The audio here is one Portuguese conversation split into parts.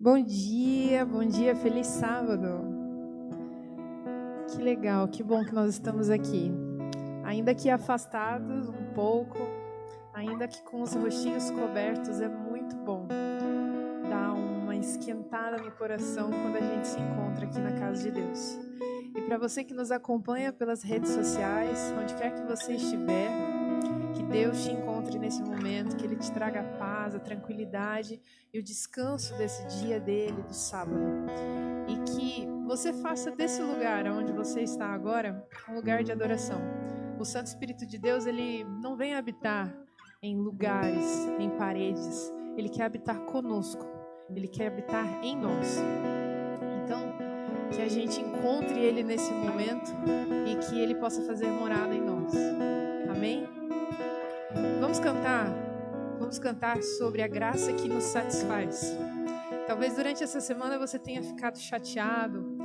Bom dia, feliz sábado. Que legal, que bom que nós estamos aqui. Ainda que afastados um pouco, ainda que com os rostinhos cobertos, é muito bom dar uma esquentada no coração quando a gente se encontra aqui na casa de Deus. E para você que nos acompanha pelas redes sociais, onde quer que você estiver, que Deus te encontre nesse momento, que Ele te traga a paz, a tranquilidade e o descanso desse dia dele, do sábado. E que você faça desse lugar onde você está agora um lugar de adoração. O Santo Espírito de Deus, Ele não vem habitar em lugares, em paredes. Ele quer habitar conosco. Ele quer habitar em nós. Então, que a gente encontre Ele nesse momento e que Ele possa fazer morada em nós. Amém? Vamos cantar sobre a graça que nos satisfaz. Talvez durante essa semana você tenha ficado chateado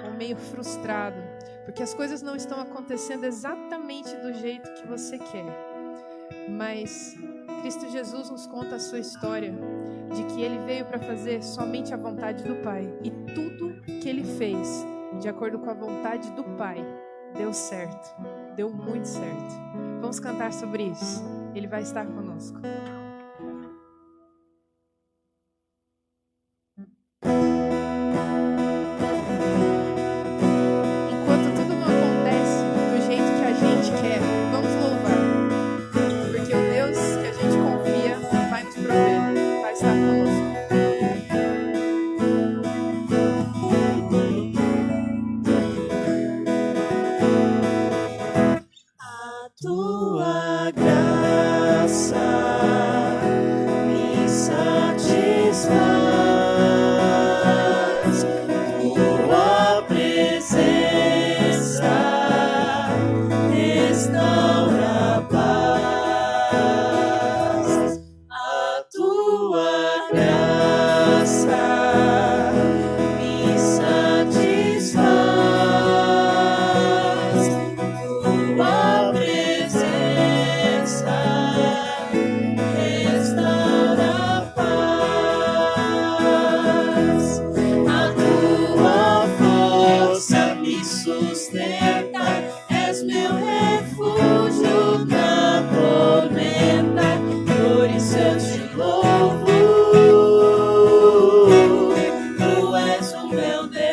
ou meio frustrado, porque as coisas não estão acontecendo exatamente do jeito que você quer. Mas Cristo Jesus nos conta a sua história, de que Ele veio para fazer somente a vontade do Pai. E tudo que Ele fez, de acordo com a vontade do Pai, deu certo, deu muito certo. Vamos cantar sobre isso. Ele vai estar conosco. Enquanto tudo não acontece do jeito que a gente quer, vamos louvar. Porque o Deus que a gente confia vai nos prover, vai estar conosco. A tua graça me satisfaz, tua presença restaura a paz. A tua graça me satisfaz, tua presença restaura a paz. A tua força me sustenta, és meu refúgio na tormenta. Por isso eu te louvo, tu és o meu Deus,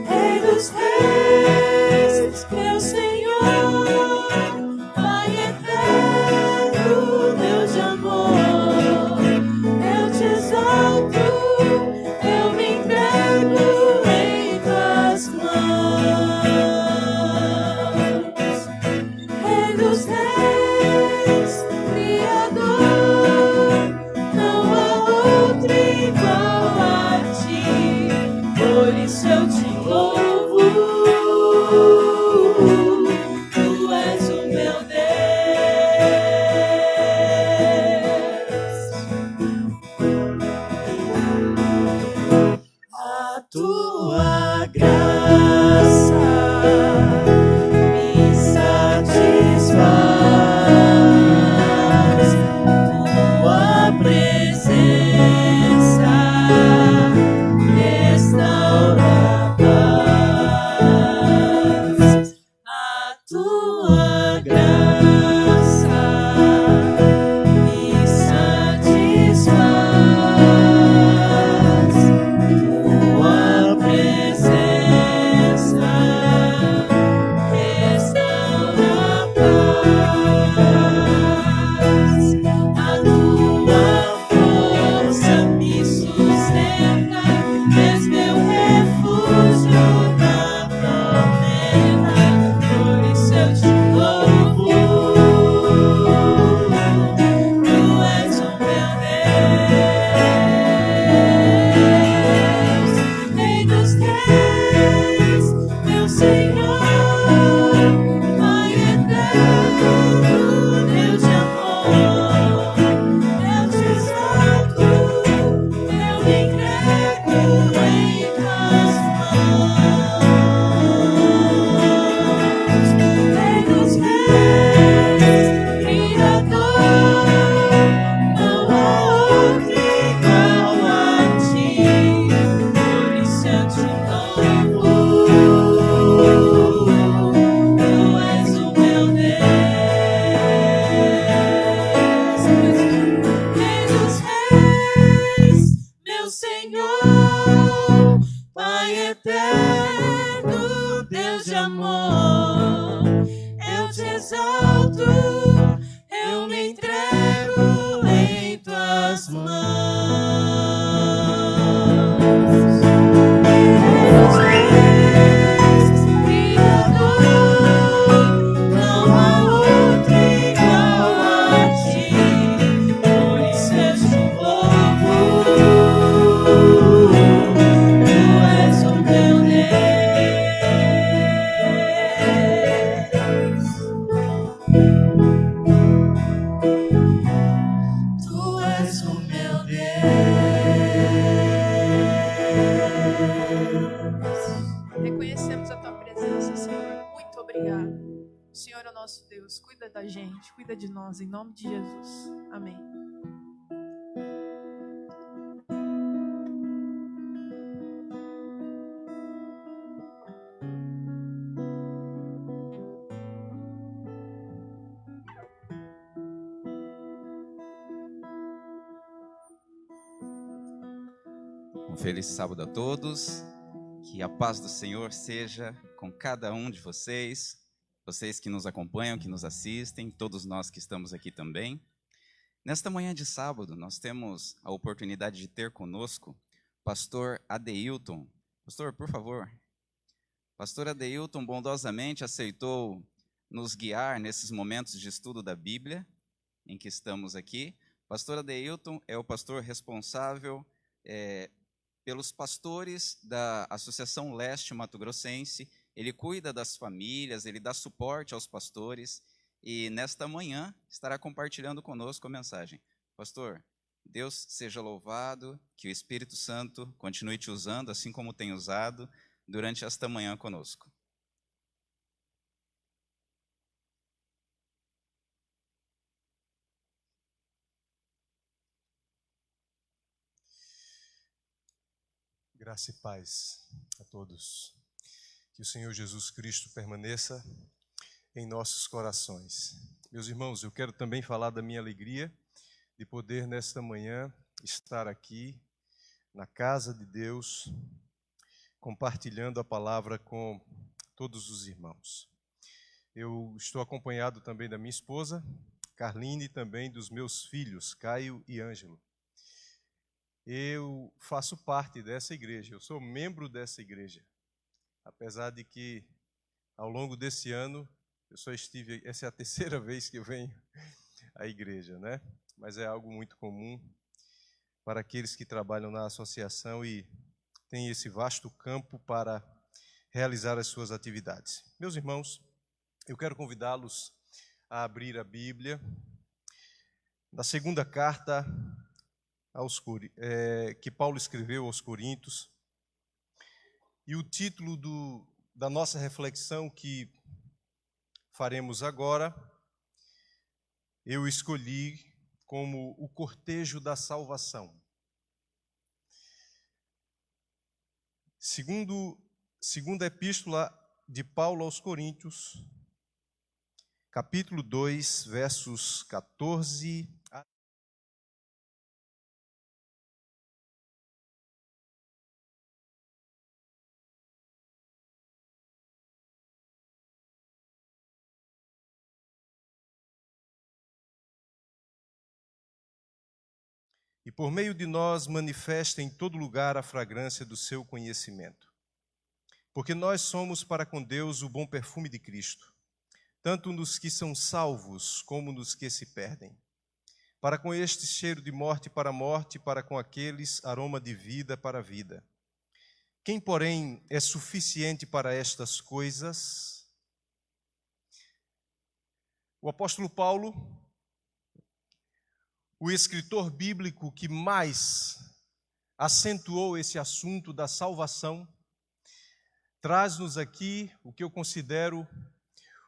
Rei dos reis, meu Senhor, Pai eterno, Deus de amor. Eu te exalto, eu me entrego em tuas mãos. Rei dos reis, gente, cuida de nós, em nome de Jesus. Amém. Um feliz sábado a todos, que a paz do Senhor seja com cada um de vocês, vocês que nos acompanham, que nos assistem, todos nós que estamos aqui também. Nesta manhã de sábado, nós temos a oportunidade de ter conosco o pastor Adeilton. Pastor, por favor. Pastor Adeilton bondosamente aceitou nos guiar nesses momentos de estudo da Bíblia, em que estamos aqui. Pastor Adeilton é o pastor responsável pelos pastores da Associação Leste Mato Grossense. Ele cuida das famílias, ele dá suporte aos pastores e nesta manhã estará compartilhando conosco a mensagem. Pastor, Deus seja louvado, que o Espírito Santo continue te usando, assim como tem usado durante esta manhã conosco. Graça e paz a todos. Que o Senhor Jesus Cristo permaneça em nossos corações. Meus irmãos, eu quero também falar da minha alegria de poder nesta manhã estar aqui na casa de Deus, compartilhando a palavra com todos os irmãos. Eu estou acompanhado também da minha esposa, Carline, e também dos meus filhos, Caio e Ângelo. Eu faço parte dessa igreja, eu sou membro dessa igreja, apesar de que ao longo desse ano eu só estive, essa é a terceira vez que eu venho à igreja, né? Mas é algo muito comum para aqueles que trabalham na associação e têm esse vasto campo para realizar as suas atividades. Meus irmãos, eu quero convidá-los a abrir a Bíblia na segunda carta que Paulo escreveu aos Coríntios, e o título da nossa reflexão que faremos agora, eu escolhi como o cortejo da salvação. Segunda epístola de Paulo aos Coríntios, capítulo 2, versos 14 a e por meio de nós manifesta em todo lugar a fragrância do seu conhecimento. Porque nós somos para com Deus o bom perfume de Cristo, tanto nos que são salvos como nos que se perdem. Para com este cheiro de morte para a morte, para com aqueles aroma de vida para a vida. Quem, porém, é suficiente para estas coisas? O apóstolo Paulo, o escritor bíblico que mais acentuou esse assunto da salvação, traz-nos aqui o que eu considero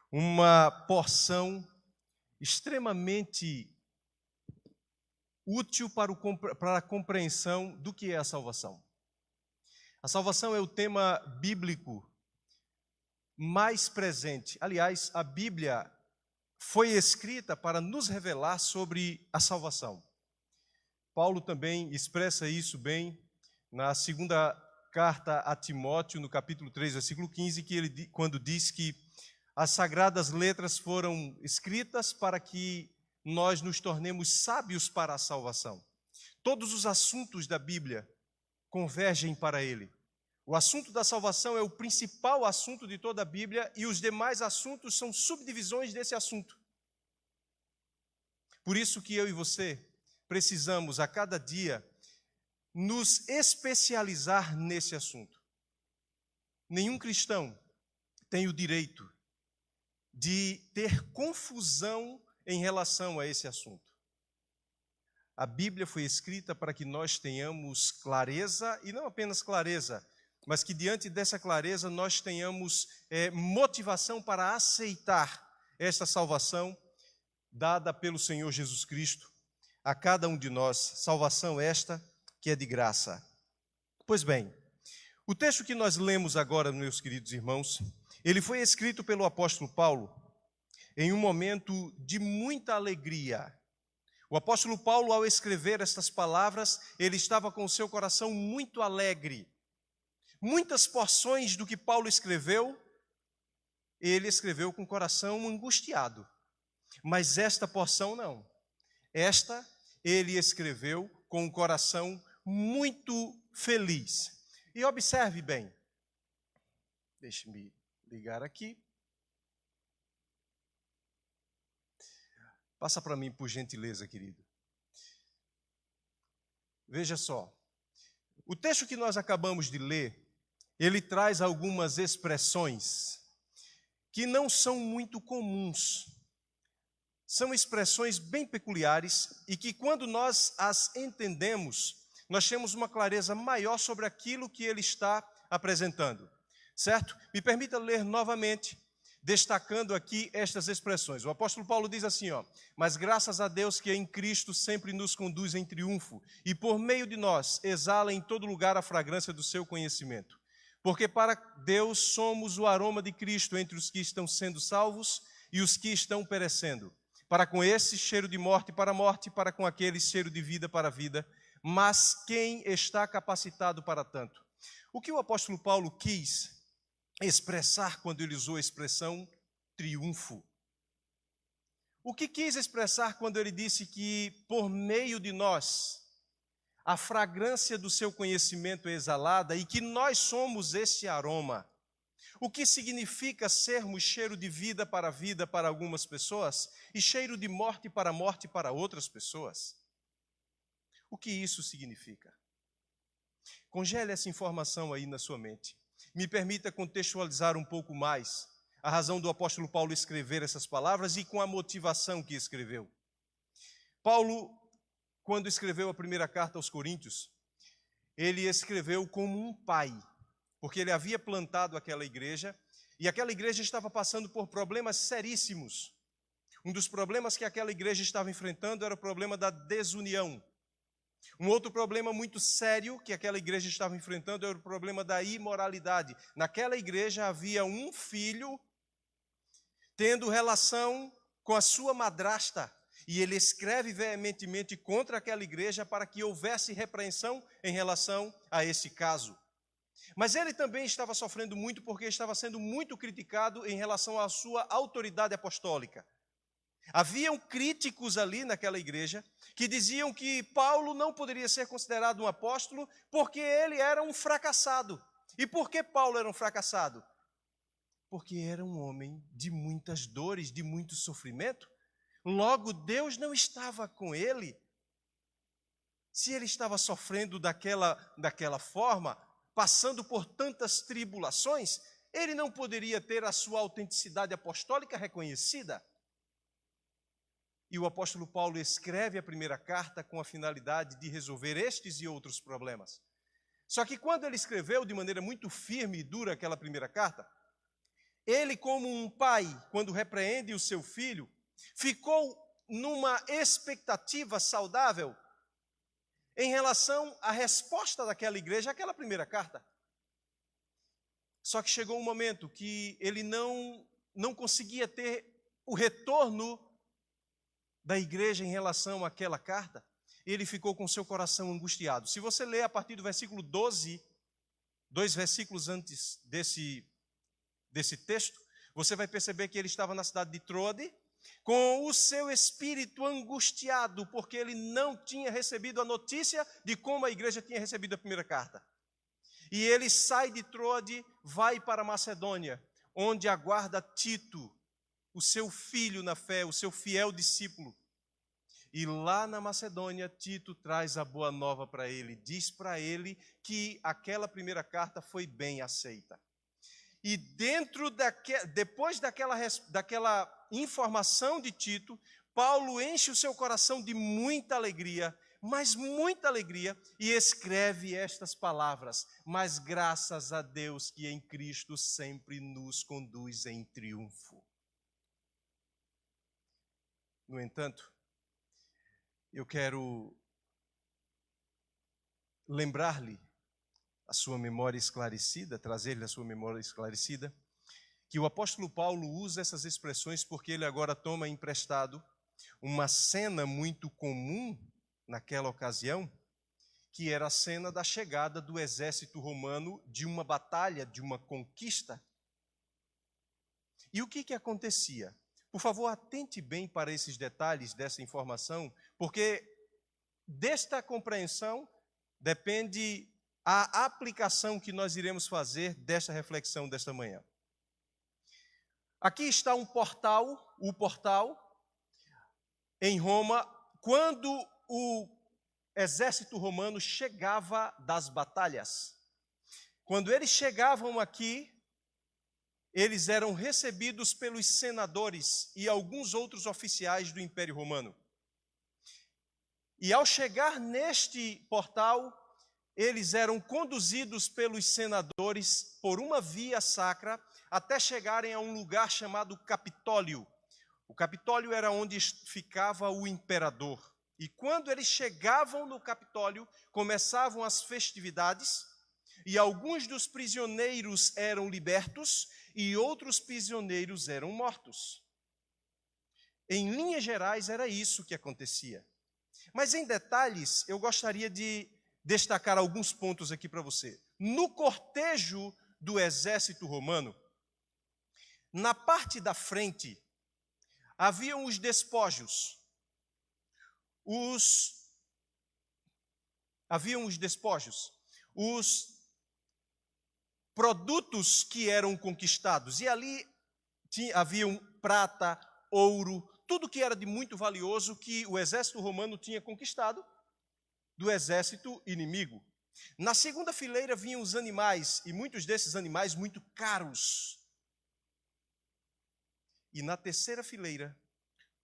uma porção extremamente útil para a compreensão do que é a salvação. A salvação é o tema bíblico mais presente. Aliás, a Bíblia foi escrita para nos revelar sobre a salvação. Paulo também expressa isso bem na segunda carta a Timóteo, no capítulo 3, versículo 15, quando diz que as sagradas letras foram escritas para que nós nos tornemos sábios para a salvação. Todos os assuntos da Bíblia convergem para ele. O assunto da salvação é o principal assunto de toda a Bíblia e os demais assuntos são subdivisões desse assunto. Por isso que eu e você precisamos a cada dia nos especializar nesse assunto. Nenhum cristão tem o direito de ter confusão em relação a esse assunto. A Bíblia foi escrita para que nós tenhamos clareza, e não apenas clareza, mas que diante dessa clareza nós tenhamos motivação para aceitar esta salvação dada pelo Senhor Jesus Cristo a cada um de nós, salvação esta que é de graça. Pois bem, o texto que nós lemos agora, meus queridos irmãos, ele foi escrito pelo apóstolo Paulo em um momento de muita alegria. O apóstolo Paulo, ao escrever estas palavras, ele estava com o seu coração muito alegre. Muitas porções do que Paulo escreveu, ele escreveu com o coração angustiado. Mas esta porção não. Esta ele escreveu com o coração muito feliz. E observe bem. Deixe-me ligar aqui. Passa para mim, por gentileza, querido. Veja só. O texto que nós acabamos de ler, ele traz algumas expressões que não são muito comuns. São expressões bem peculiares e que, quando nós as entendemos, nós temos uma clareza maior sobre aquilo que ele está apresentando. Certo? Me permita ler novamente, destacando aqui estas expressões. O apóstolo Paulo diz assim, mas graças a Deus que em Cristo sempre nos conduz em triunfo e por meio de nós exala em todo lugar a fragrância do seu conhecimento. Porque para Deus somos o aroma de Cristo entre os que estão sendo salvos e os que estão perecendo. Para com esse cheiro de morte para a morte, para com aquele cheiro de vida para a vida. Mas quem está capacitado para tanto? O que o apóstolo Paulo quis expressar quando ele usou a expressão triunfo? O que quis expressar quando ele disse que por meio de nós a fragrância do seu conhecimento é exalada e que nós somos esse aroma? O que significa sermos cheiro de vida para algumas pessoas e cheiro de morte para outras pessoas? O que isso significa? Congele essa informação aí na sua mente. Me permita contextualizar um pouco mais a razão do apóstolo Paulo escrever essas palavras e com a motivação que escreveu. Paulo, quando escreveu a primeira carta aos Coríntios, ele escreveu como um pai, porque ele havia plantado aquela igreja e aquela igreja estava passando por problemas seríssimos. Um dos problemas que aquela igreja estava enfrentando era o problema da desunião. Um outro problema muito sério que aquela igreja estava enfrentando era o problema da imoralidade. Naquela igreja havia um filho tendo relação com a sua madrasta, e ele escreve veementemente contra aquela igreja para que houvesse repreensão em relação a esse caso. Mas ele também estava sofrendo muito porque estava sendo muito criticado em relação à sua autoridade apostólica. Haviam críticos ali naquela igreja que diziam que Paulo não poderia ser considerado um apóstolo porque ele era um fracassado. E por que Paulo era um fracassado? Porque era um homem de muitas dores, de muito sofrimento. Logo, Deus não estava com ele. Se ele estava sofrendo daquela forma, passando por tantas tribulações, ele não poderia ter a sua autenticidade apostólica reconhecida. E o apóstolo Paulo escreve a primeira carta com a finalidade de resolver estes e outros problemas. Só que quando ele escreveu de maneira muito firme e dura aquela primeira carta, ele, como um pai, quando repreende o seu filho, ficou numa expectativa saudável em relação à resposta daquela igreja àquela primeira carta. Só que chegou um momento que ele não conseguia ter o retorno da igreja em relação àquela carta. Ele ficou com seu coração angustiado. Se você ler a partir do versículo 12, 2 versículos antes desse texto, você vai perceber que ele estava na cidade de Troade, com o seu espírito angustiado, porque ele não tinha recebido a notícia de como a igreja tinha recebido a primeira carta. E ele sai de Troade, vai para Macedônia, onde aguarda Tito, o seu filho na fé, o seu fiel discípulo. E lá na Macedônia, Tito traz a boa nova para ele, diz para ele que aquela primeira carta foi bem aceita. E depois daquela informação de Tito, Paulo enche o seu coração de muita alegria, mas muita alegria, e escreve estas palavras: mas graças a Deus que em Cristo sempre nos conduz em triunfo. No entanto, eu quero lembrar-lhe a sua memória esclarecida, trazer-lhe a sua memória esclarecida, que o apóstolo Paulo usa essas expressões porque ele agora toma emprestado uma cena muito comum naquela ocasião, que era a cena da chegada do exército romano de uma batalha, de uma conquista. E o que acontecia? Por favor, atente bem para esses detalhes dessa informação, porque desta compreensão depende a aplicação que nós iremos fazer desta reflexão desta manhã. Aqui está o portal em Roma, quando o exército romano chegava das batalhas. Quando eles chegavam aqui, eles eram recebidos pelos senadores e alguns outros oficiais do Império Romano. E ao chegar neste portal, eles eram conduzidos pelos senadores por uma via sacra até chegarem a um lugar chamado Capitólio. O Capitólio era onde ficava o imperador. E quando eles chegavam no Capitólio, começavam as festividades, e alguns dos prisioneiros eram libertos e outros prisioneiros eram mortos. Em linhas gerais, era isso que acontecia. Mas em detalhes, eu gostaria de destacar alguns pontos aqui para você. No cortejo do exército romano, na parte da frente, haviam os despojos. Os produtos que eram conquistados. E ali haviam prata, ouro, tudo que era de muito valioso que o exército romano tinha conquistado do exército inimigo. Na segunda fileira vinham os animais, e muitos desses animais muito caros. E na terceira fileira,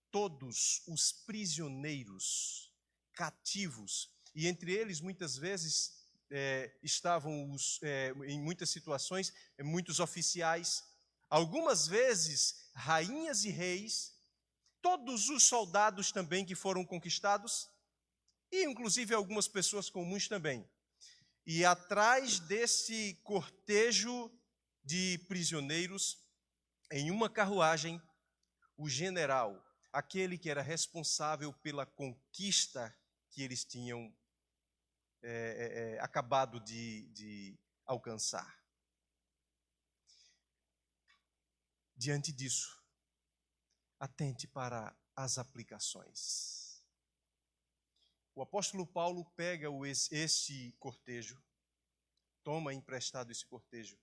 todos os prisioneiros cativos, e entre eles muitas vezes estavam em muitas situações muitos oficiais, algumas vezes rainhas e reis, todos os soldados também que foram conquistados, e inclusive algumas pessoas comuns também. E atrás desse cortejo de prisioneiros, em uma carruagem, o general, aquele que era responsável pela conquista que eles tinham acabado de alcançar. Diante disso, atente para as aplicações. O apóstolo Paulo pega esse cortejo, toma emprestado esse cortejo,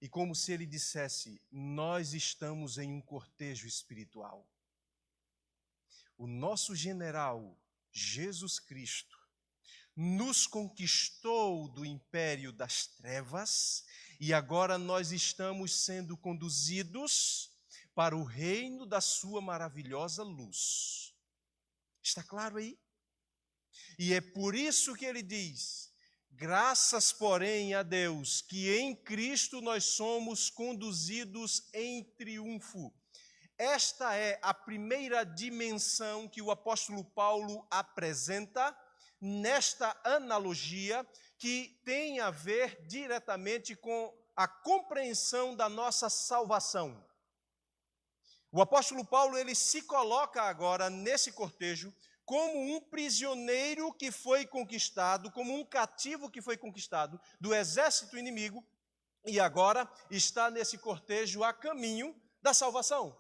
e como se ele dissesse, nós estamos em um cortejo espiritual. O nosso general, Jesus Cristo, nos conquistou do império das trevas e agora nós estamos sendo conduzidos para o reino da sua maravilhosa luz. Está claro aí? E é por isso que ele diz, graças, porém, a Deus, que em Cristo nós somos conduzidos em triunfo. Esta é a primeira dimensão que o apóstolo Paulo apresenta nesta analogia, que tem a ver diretamente com a compreensão da nossa salvação. O apóstolo Paulo, ele se coloca agora nesse cortejo como um prisioneiro que foi conquistado, como um cativo que foi conquistado do exército inimigo, e agora está nesse cortejo a caminho da salvação.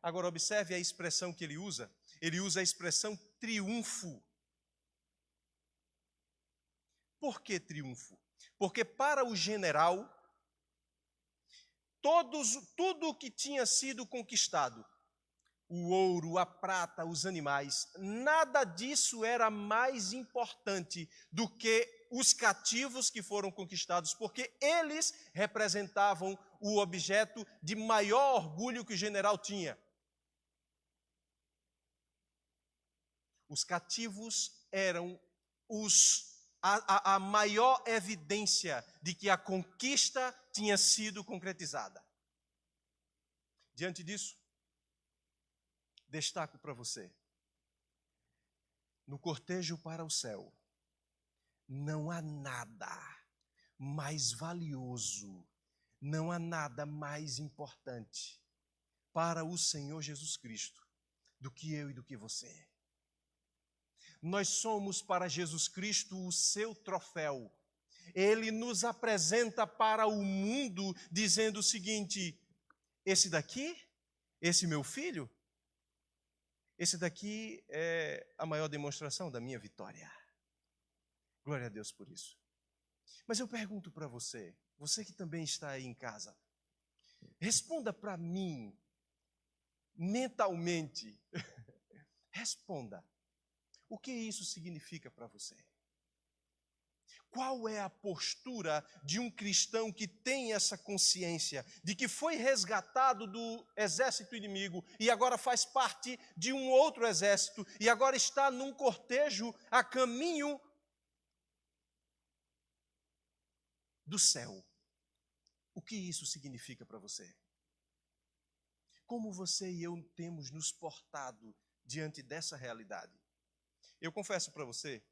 Agora observe a expressão que ele usa a expressão triunfo. Por que triunfo? Porque para o general, tudo o que tinha sido conquistado, o ouro, a prata, os animais, nada disso era mais importante do que os cativos que foram conquistados, porque eles representavam o objeto de maior orgulho que o general tinha. Os cativos eram a maior evidência de que a conquista tinha sido concretizada. Diante disso, destaco para você. No cortejo para o céu, não há nada mais valioso, não há nada mais importante para o Senhor Jesus Cristo do que eu e do que você. Nós somos para Jesus Cristo o seu troféu. Ele nos apresenta para o mundo dizendo o seguinte: esse daqui, esse meu filho, esse daqui é a maior demonstração da minha vitória. Glória a Deus por isso. Mas eu pergunto para você, você que também está aí em casa, responda para mim, mentalmente, responda, o que isso significa para você? Qual é a postura de um cristão que tem essa consciência de que foi resgatado do exército inimigo e agora faz parte de um outro exército e agora está num cortejo a caminho do céu? O que isso significa para você? Como você e eu temos nos portado diante dessa realidade? Eu confesso para você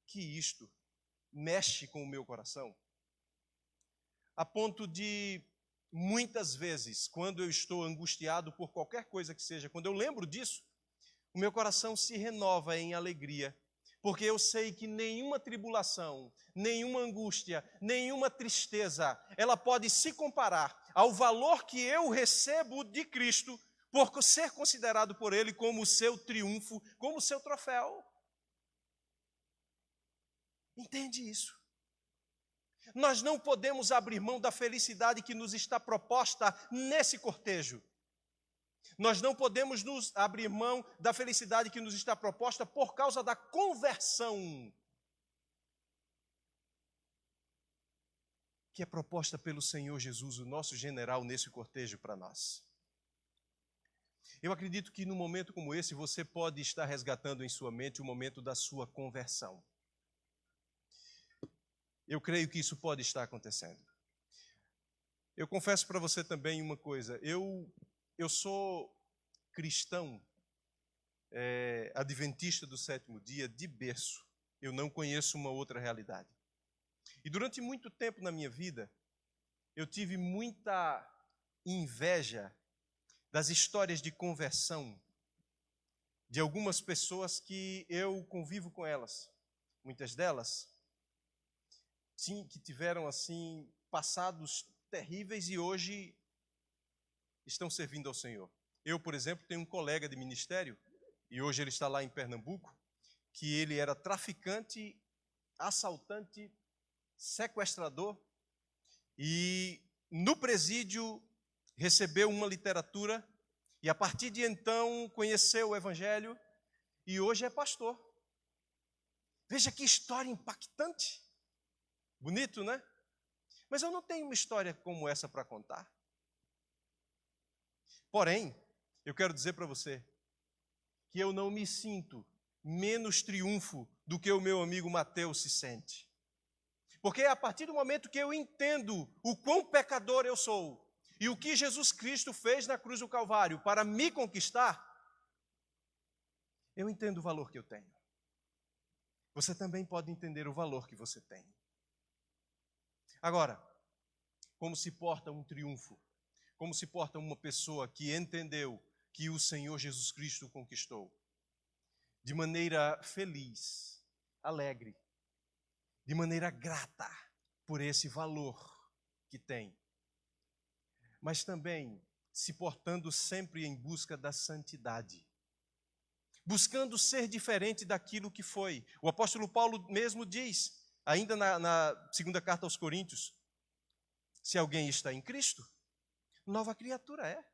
que isto mexe com o meu coração, a ponto de, muitas vezes, quando eu estou angustiado por qualquer coisa que seja, quando eu lembro disso, o meu coração se renova em alegria, porque eu sei que nenhuma tribulação, nenhuma angústia, nenhuma tristeza, ela pode se comparar ao valor que eu recebo de Cristo por ser considerado por Ele como o seu triunfo, como o seu troféu. Entende isso? Nós não podemos abrir mão da felicidade que nos está proposta nesse cortejo. Nós não podemos nos abrir mão da felicidade que nos está proposta por causa da conversão que é proposta pelo Senhor Jesus, o nosso general, nesse cortejo para nós. Eu acredito que num momento como esse você pode estar resgatando em sua mente o momento da sua conversão. Eu creio que isso pode estar acontecendo. Eu confesso para você também uma coisa. Eu sou cristão, adventista do sétimo dia, de berço. Eu não conheço uma outra realidade. E durante muito tempo na minha vida, eu tive muita inveja das histórias de conversão de algumas pessoas que eu convivo com elas. Muitas delas que tiveram assim passados terríveis e hoje estão servindo ao Senhor. Eu, por exemplo, tenho um colega de ministério, e hoje ele está lá em Pernambuco, que ele era traficante, assaltante, sequestrador, e no presídio recebeu uma literatura, e a partir de então conheceu o Evangelho, e hoje é pastor. Veja que história impactante. Bonito, né? Mas eu não tenho uma história como essa para contar. Porém, eu quero dizer para você que eu não me sinto menos triunfo do que o meu amigo Mateus se sente. Porque a partir do momento que eu entendo o quão pecador eu sou e o que Jesus Cristo fez na cruz do Calvário para me conquistar, eu entendo o valor que eu tenho. Você também pode entender o valor que você tem. Agora, como se porta um triunfo? Como se porta uma pessoa que entendeu que o Senhor Jesus Cristo conquistou? De maneira feliz, alegre, de maneira grata por esse valor que tem. Mas também se portando sempre em busca da santidade. Buscando ser diferente daquilo que foi. O apóstolo Paulo mesmo diz, ainda na segunda carta aos Coríntios, se alguém está em Cristo, nova criatura é.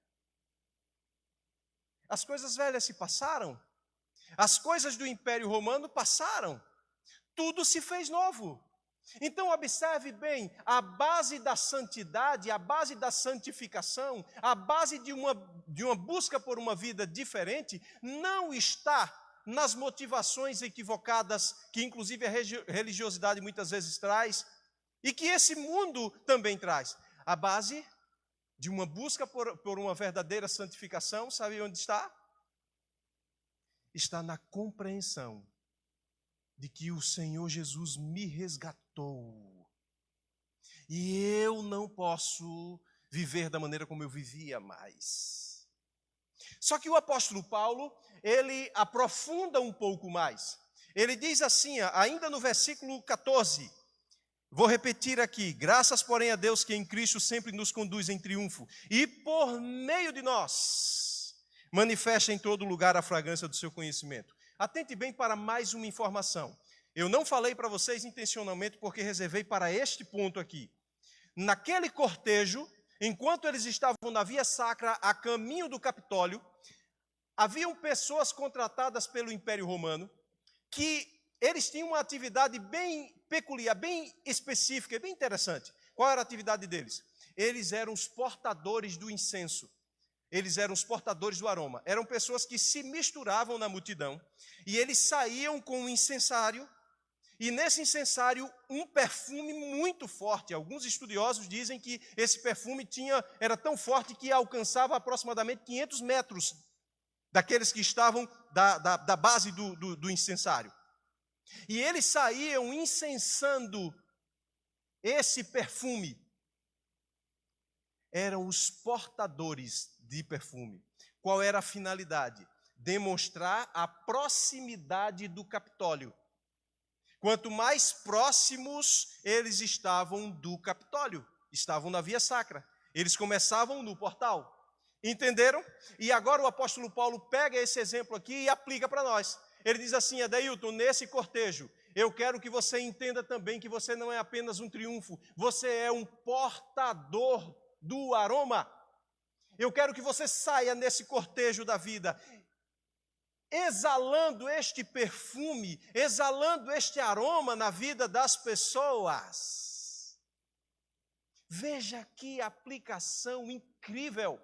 As coisas velhas se passaram, as coisas do Império Romano passaram, tudo se fez novo. Então observe bem, a base da santidade, a base da santificação, a base de uma busca por uma vida diferente, não está nas motivações equivocadas que inclusive a religiosidade muitas vezes traz e que esse mundo também traz. A base de uma busca por uma verdadeira santificação, sabe onde está? está na compreensão de que o Senhor Jesus me resgatou. E eu não posso viver da maneira como eu vivia mais. Só que o apóstolo Paulo, ele aprofunda um pouco mais. Ele diz assim, ainda no versículo 14, vou repetir aqui: graças, porém, a Deus que em Cristo sempre nos conduz em triunfo, e por meio de nós manifesta em todo lugar a fragrância do seu conhecimento. Atente bem para mais uma informação. Eu não falei para vocês intencionalmente porque reservei para este ponto aqui. Naquele cortejo, enquanto eles estavam na Via Sacra, a caminho do Capitólio, haviam pessoas contratadas pelo Império Romano que eles tinham uma atividade bem peculiar, bem específica e bem interessante. Qual era a atividade deles? Eles eram os portadores do incenso. Eles eram os portadores do aroma. Eram pessoas que se misturavam na multidão e eles saíam com um incensário. E nesse incensário, um perfume muito forte. Alguns estudiosos dizem que esse perfume era tão forte que alcançava aproximadamente 500 metros daqueles que estavam da base do incensário. E eles saíam incensando esse perfume. Eram os portadores de perfume. Qual era a finalidade? Demonstrar a proximidade do Capitólio. Quanto mais próximos eles estavam do Capitólio, estavam na Via Sacra. Eles começavam no portal. Entenderam? E agora o apóstolo Paulo pega esse exemplo aqui e aplica para nós. Ele diz assim: Adeilton, nesse cortejo, eu quero que você entenda também que você não é apenas um triunfo, você é um portador do aroma. Eu quero que você saia nesse cortejo da vida exalando este perfume, exalando este aroma na vida das pessoas. Veja que aplicação incrível.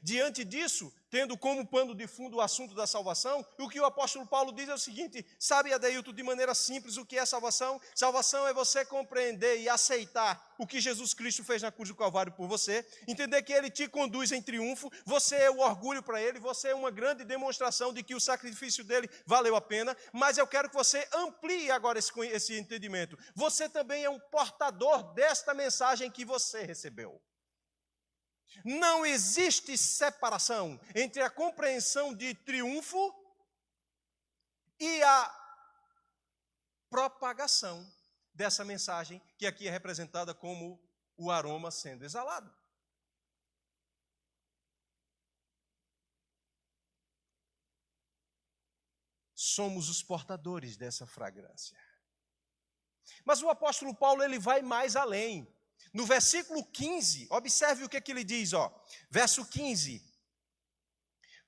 Diante disso, tendo como pano de fundo o assunto da salvação, o que o apóstolo Paulo diz é o seguinte: sabe, Adeilton, de maneira simples, o que é salvação? Salvação é você compreender e aceitar o que Jesus Cristo fez na cruz do Calvário por você, entender que Ele te conduz em triunfo, você é o orgulho para Ele, você é uma grande demonstração de que o sacrifício dele valeu a pena, mas eu quero que você amplie agora esse entendimento. Você também é um portador desta mensagem que você recebeu. Não existe separação entre a compreensão de triunfo e a propagação dessa mensagem, que aqui é representada como o aroma sendo exalado. Somos os portadores dessa fragrância. Mas o apóstolo Paulo, ele vai mais além. No versículo 15, observe o que ele diz, verso 15.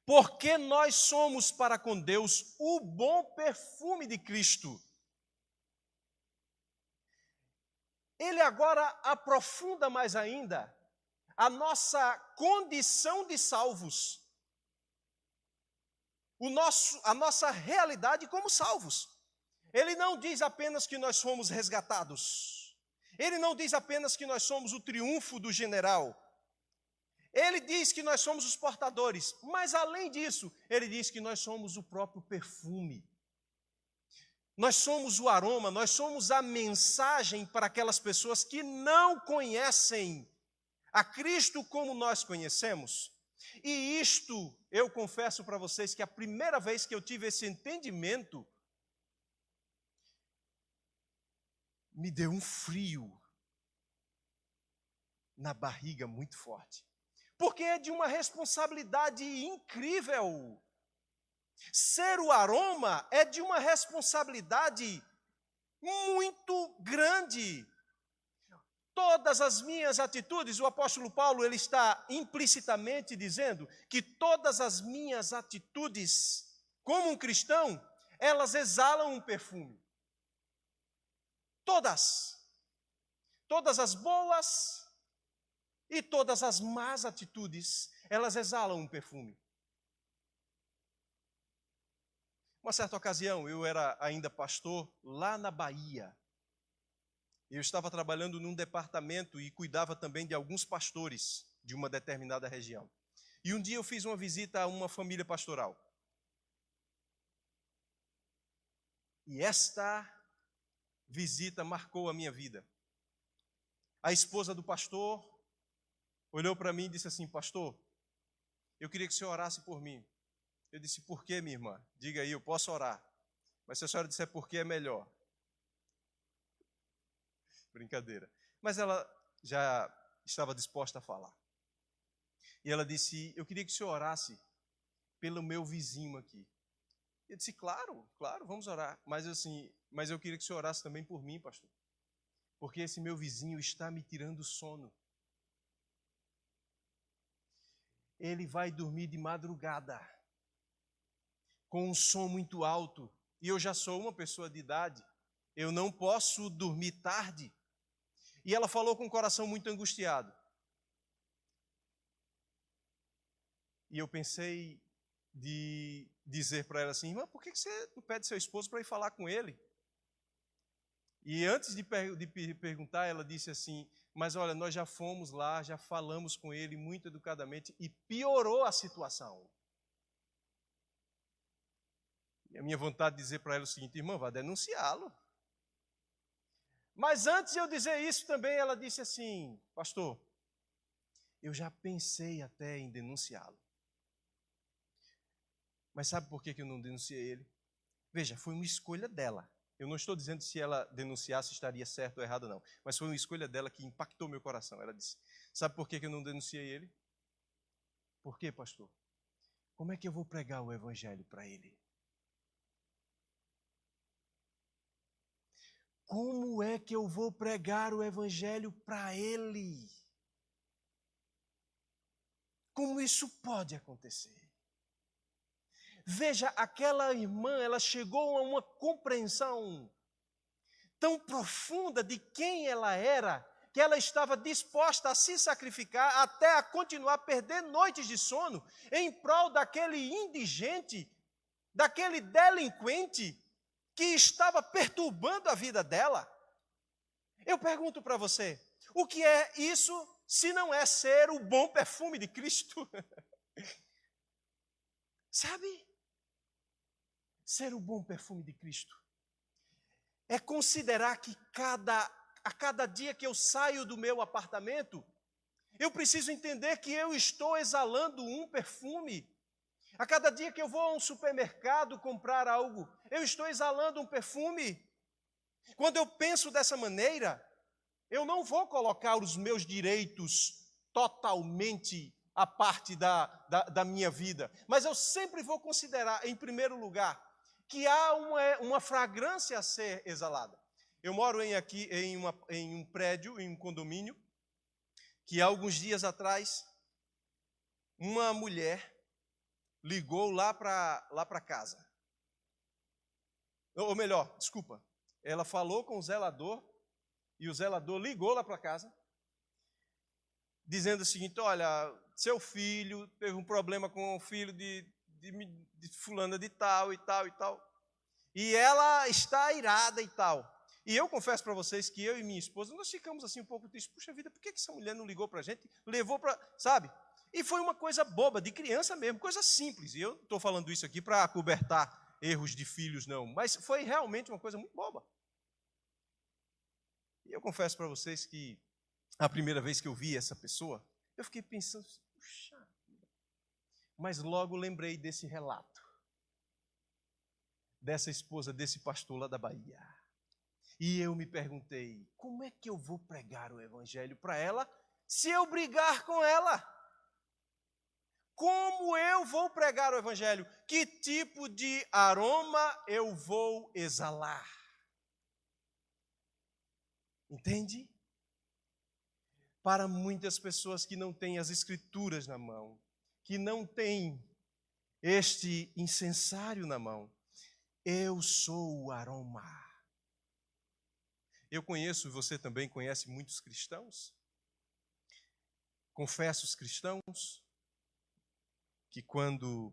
Porque nós somos para com Deus o bom perfume de Cristo. Ele agora aprofunda mais ainda a nossa condição de salvos. A nossa realidade como salvos. Ele não diz apenas que nós fomos resgatados. Ele não diz apenas que nós somos o triunfo do general. Ele diz que nós somos os portadores. Mas além disso, ele diz que nós somos o próprio perfume. Nós somos o aroma, nós somos a mensagem para aquelas pessoas que não conhecem a Cristo como nós conhecemos. E isto, eu confesso para vocês que a primeira vez que eu tive esse entendimento, me deu um frio na barriga muito forte. Porque é de uma responsabilidade incrível. Ser o aroma é de uma responsabilidade muito grande. Todas as minhas atitudes, o apóstolo Paulo, ele está implicitamente dizendo que todas as minhas atitudes, como um cristão, elas exalam um perfume. Todas as boas e todas as más atitudes, elas exalam um perfume. Uma certa ocasião, eu era ainda pastor lá na Bahia. Eu estava trabalhando num departamento e cuidava também de alguns pastores de uma determinada região. E um dia eu fiz uma visita a uma família pastoral. E esta visita marcou a minha vida. A esposa do pastor olhou para mim e disse assim: pastor, eu queria que o senhor orasse por mim. Eu disse: por quê, minha irmã? Diga aí, eu posso orar. Mas se a senhora disser por quê, é melhor. Brincadeira. Mas ela já estava disposta a falar. E ela disse: eu queria que o senhor orasse pelo meu vizinho aqui. Eu disse: claro, vamos orar. Mas eu queria que o senhor orasse também por mim, pastor. Porque esse meu vizinho está me tirando o sono. Ele vai dormir de madrugada, com um som muito alto. E eu já sou uma pessoa de idade. Eu não posso dormir tarde. E ela falou com o coração muito angustiado. E eu pensei de dizer para ela assim: irmã, por que você não pede seu esposo para ir falar com ele? E antes de perguntar, ela disse assim: mas olha, nós já fomos lá, já falamos com ele muito educadamente e piorou a situação. E a minha vontade de dizer para ela o seguinte: irmã, vá denunciá-lo. Mas antes de eu dizer isso também, ela disse assim: pastor, eu já pensei até em denunciá-lo. Mas sabe por que eu não denunciei ele? Veja, foi uma escolha dela. Eu não estou dizendo se ela denunciasse estaria certo ou errado, não. Mas foi uma escolha dela que impactou meu coração. Ela disse: sabe por que eu não denunciei ele? Por quê, pastor? Como é que eu vou pregar o evangelho para ele? Como é que eu vou pregar o evangelho para ele? Como isso pode acontecer? Veja, aquela irmã, ela chegou a uma compreensão tão profunda de quem ela era, que ela estava disposta a se sacrificar até a continuar a perder noites de sono em prol daquele indigente, daquele delinquente que estava perturbando a vida dela. Eu pergunto para você, o que é isso se não é ser o bom perfume de Cristo? Sabe? Ser o bom perfume de Cristo é considerar que a cada dia que eu saio do meu apartamento, eu preciso entender que eu estou exalando um perfume. A cada dia que eu vou a um supermercado comprar algo, eu estou exalando um perfume. Quando eu penso dessa maneira, eu não vou colocar os meus direitos totalmente à parte da minha vida, mas eu sempre vou considerar, em primeiro lugar, que há uma fragrância a ser exalada. Eu moro em um prédio, em um condomínio, que há alguns dias atrás, uma mulher ligou lá para casa. Ou melhor, desculpa, ela falou com o zelador, e o zelador ligou lá para casa, dizendo o seguinte: olha, seu filho teve um problema com o filho de fulana de tal e tal e tal, e ela está irada e tal. E eu confesso para vocês que eu e minha esposa, nós ficamos assim um pouco tristes. Puxa vida, por que essa mulher não ligou para a gente? Levou para, sabe? E foi uma coisa boba, de criança mesmo, coisa simples. E eu estou falando isso aqui para acobertar erros de filhos, não. Mas foi realmente uma coisa muito boba. E eu confesso para vocês que a primeira vez que eu vi essa pessoa, eu fiquei pensando, puxa, mas logo lembrei desse relato, dessa esposa desse pastor lá da Bahia. E eu me perguntei, como é que eu vou pregar o evangelho para ela se eu brigar com ela? Como eu vou pregar o evangelho? Que tipo de aroma eu vou exalar? Entende? Para muitas pessoas que não têm as escrituras na mão, que não têm este incensário na mão, eu sou o aroma. Eu conheço, você também conhece muitos cristãos, confessos cristãos, que quando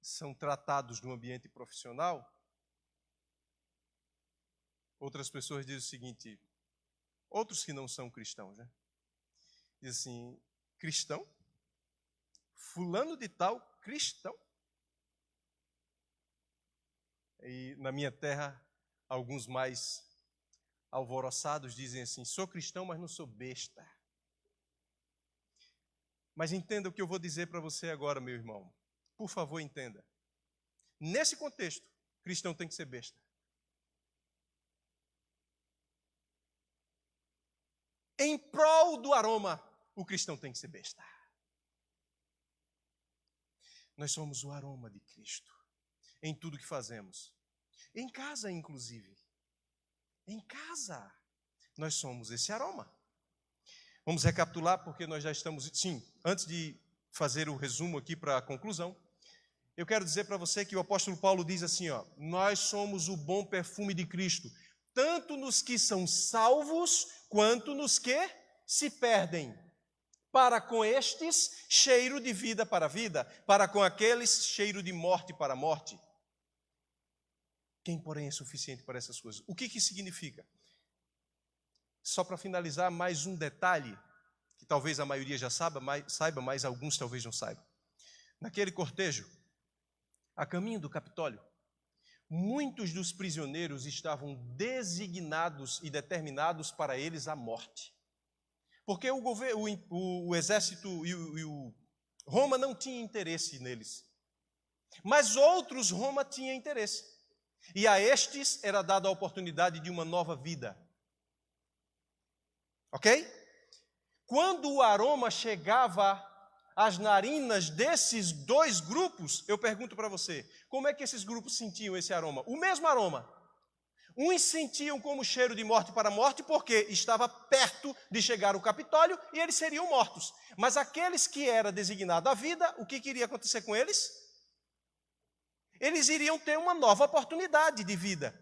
são tratados no ambiente profissional, outras pessoas dizem o seguinte, outros que não são cristãos, né? Dizem assim, cristão? Fulano de tal, cristão? E na minha terra, alguns mais alvoroçados dizem assim: sou cristão, mas não sou besta. Mas entenda o que eu vou dizer para você agora, meu irmão. Por favor, entenda. Nesse contexto, cristão tem que ser besta. Em prol do aroma, o cristão tem que ser besta. Nós somos o aroma de Cristo em tudo que fazemos. Em casa, inclusive. Em casa, nós somos esse aroma. Vamos recapitular, porque nós já estamos... Sim, antes de fazer o resumo aqui para a conclusão, eu quero dizer para você que o apóstolo Paulo diz assim, ó: nós somos o bom perfume de Cristo, tanto nos que são salvos, quanto nos que se perdem. Para com estes, cheiro de vida para a vida, para com aqueles, cheiro de morte para a morte. Quem, porém, é suficiente para essas coisas? O que que significa? Só para finalizar, mais um detalhe, que talvez a maioria já saiba, mas alguns talvez não saibam. Naquele cortejo, a caminho do Capitólio, muitos dos prisioneiros estavam designados e determinados para eles a morte. Porque o exército e Roma não tinha interesse neles. Mas outros Roma tinha interesse. E a estes era dada a oportunidade de uma nova vida. Ok? Quando o aroma chegava às narinas desses dois grupos, eu pergunto para você, como é que esses grupos sentiam esse aroma? O mesmo aroma. Uns sentiam como cheiro de morte para morte, porque estava perto de chegar o Capitólio e eles seriam mortos. Mas aqueles que era designado a vida, o que iria acontecer com eles? Eles iriam ter uma nova oportunidade de vida.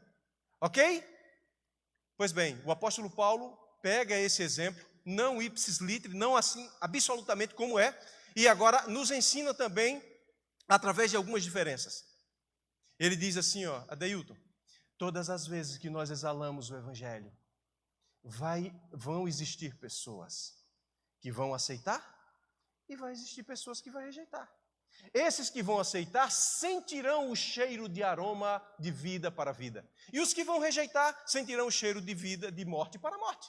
Ok? Pois bem, o apóstolo Paulo pega esse exemplo, não ipsis literi, não assim absolutamente como é, e agora nos ensina também através de algumas diferenças. Ele diz assim, ó, Adeilton, todas as vezes que nós exalamos o Evangelho, vão existir pessoas que vão aceitar e vai existir pessoas que vão rejeitar. Esses que vão aceitar sentirão o cheiro de aroma de vida para a vida. E os que vão rejeitar sentirão o cheiro de vida, de morte para a morte.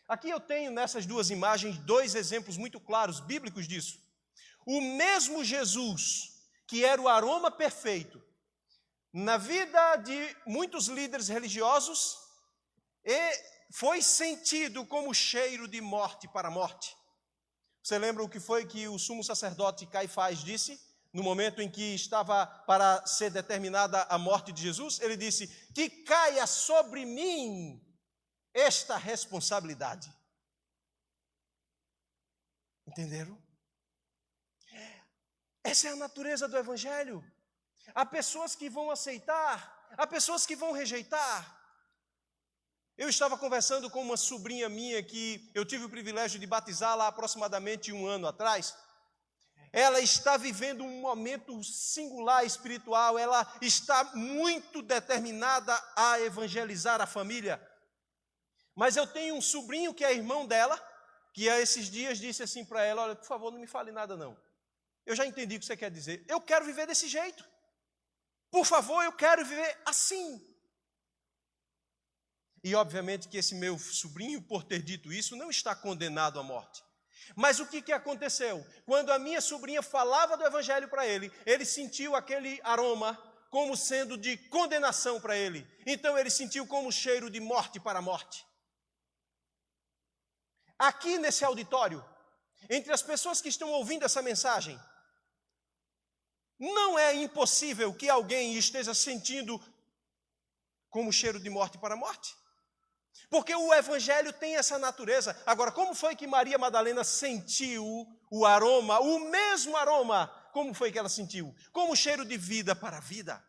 Aqui eu tenho nessas duas imagens dois exemplos muito claros, bíblicos disso. O mesmo Jesus, que era o aroma perfeito, na vida de muitos líderes religiosos, foi sentido como cheiro de morte para a morte. Você lembra o que foi que o sumo sacerdote Caifás disse, no momento em que estava para ser determinada a morte de Jesus? Ele disse, que caia sobre mim esta responsabilidade. Entenderam? Essa é a natureza do Evangelho. Há pessoas que vão aceitar, há pessoas que vão rejeitar. Eu estava conversando com uma sobrinha minha que eu tive o privilégio de batizá-la há aproximadamente 1 ano atrás. Ela está vivendo um momento singular espiritual, ela está muito determinada a evangelizar a família. Mas eu tenho um sobrinho que é irmão dela, que há esses dias disse assim para ela, olha, por favor, não me fale nada não. Eu já entendi o que você quer dizer. Eu quero viver desse jeito. Por favor, eu quero viver assim. E obviamente que esse meu sobrinho, por ter dito isso, não está condenado à morte. Mas o que aconteceu? Quando a minha sobrinha falava do Evangelho para ele, ele sentiu aquele aroma como sendo de condenação para ele. Então ele sentiu como cheiro de morte para a morte. Aqui nesse auditório, entre as pessoas que estão ouvindo essa mensagem, não é impossível que alguém esteja sentindo como cheiro de morte para a morte. Porque o Evangelho tem essa natureza. Agora, como foi que Maria Madalena sentiu o aroma, o mesmo aroma? Como foi que ela sentiu? Como cheiro de vida para a vida.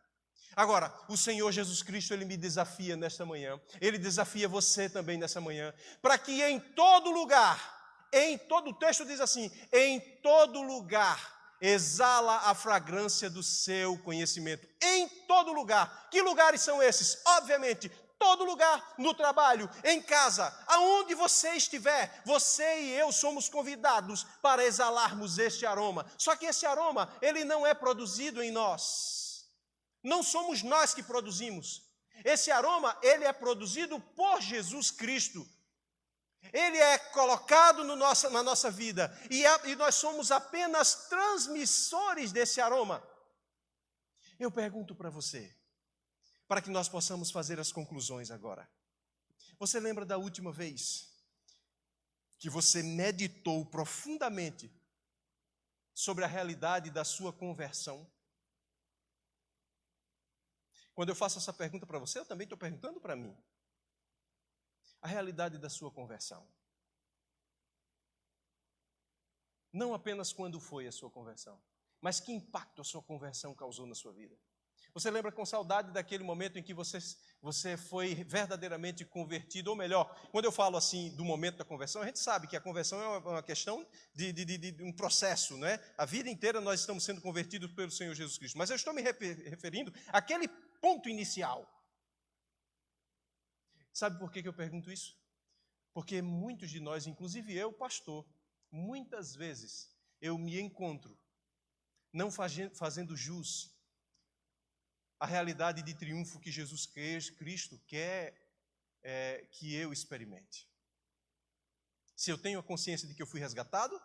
Agora, o Senhor Jesus Cristo, Ele me desafia nesta manhã. Ele desafia você também nessa manhã. Para que em todo lugar, em todo o texto diz assim, em todo lugar, exala a fragrância do seu conhecimento. Em todo lugar. Que lugares são esses? Obviamente, todo lugar, no trabalho, em casa, aonde você estiver, você e eu somos convidados para exalarmos este aroma. Só que esse aroma, ele não é produzido em nós. Não somos nós que produzimos. Esse aroma, ele é produzido por Jesus Cristo. Ele é colocado na nossa vida. E nós somos apenas transmissores desse aroma. Eu pergunto para você, para que nós possamos fazer as conclusões agora. Você lembra da última vez que você meditou profundamente sobre a realidade da sua conversão? Quando eu faço essa pergunta para você, eu também estou perguntando para mim. A realidade da sua conversão. Não apenas quando foi a sua conversão, mas que impacto a sua conversão causou na sua vida. Você lembra com saudade daquele momento em que você foi verdadeiramente convertido, ou melhor, quando eu falo assim do momento da conversão, a gente sabe que a conversão é uma questão de um processo, não é? A vida inteira nós estamos sendo convertidos pelo Senhor Jesus Cristo, mas eu estou me referindo àquele ponto inicial. Sabe por que eu pergunto isso? Porque muitos de nós, inclusive eu, pastor, muitas vezes eu me encontro não fazendo jus à realidade de triunfo que Jesus Cristo quer que eu experimente. Se eu tenho a consciência de que eu fui resgatado,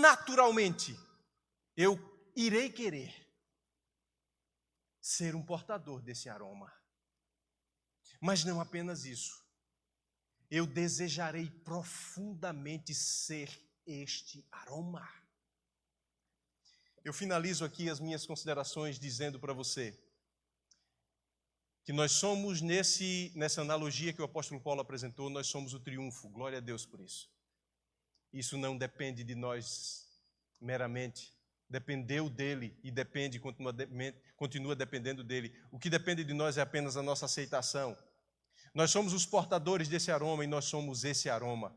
naturalmente eu irei querer ser um portador desse aroma. Mas não apenas isso. Eu desejarei profundamente ser este aroma. Eu finalizo aqui as minhas considerações dizendo para você que nós somos, nessa analogia que o apóstolo Paulo apresentou, nós somos o triunfo. Glória a Deus por isso. Isso não depende de nós meramente. Dependeu dele e continua dependendo dele. O que depende de nós é apenas a nossa aceitação. Nós somos os portadores desse aroma e nós somos esse aroma.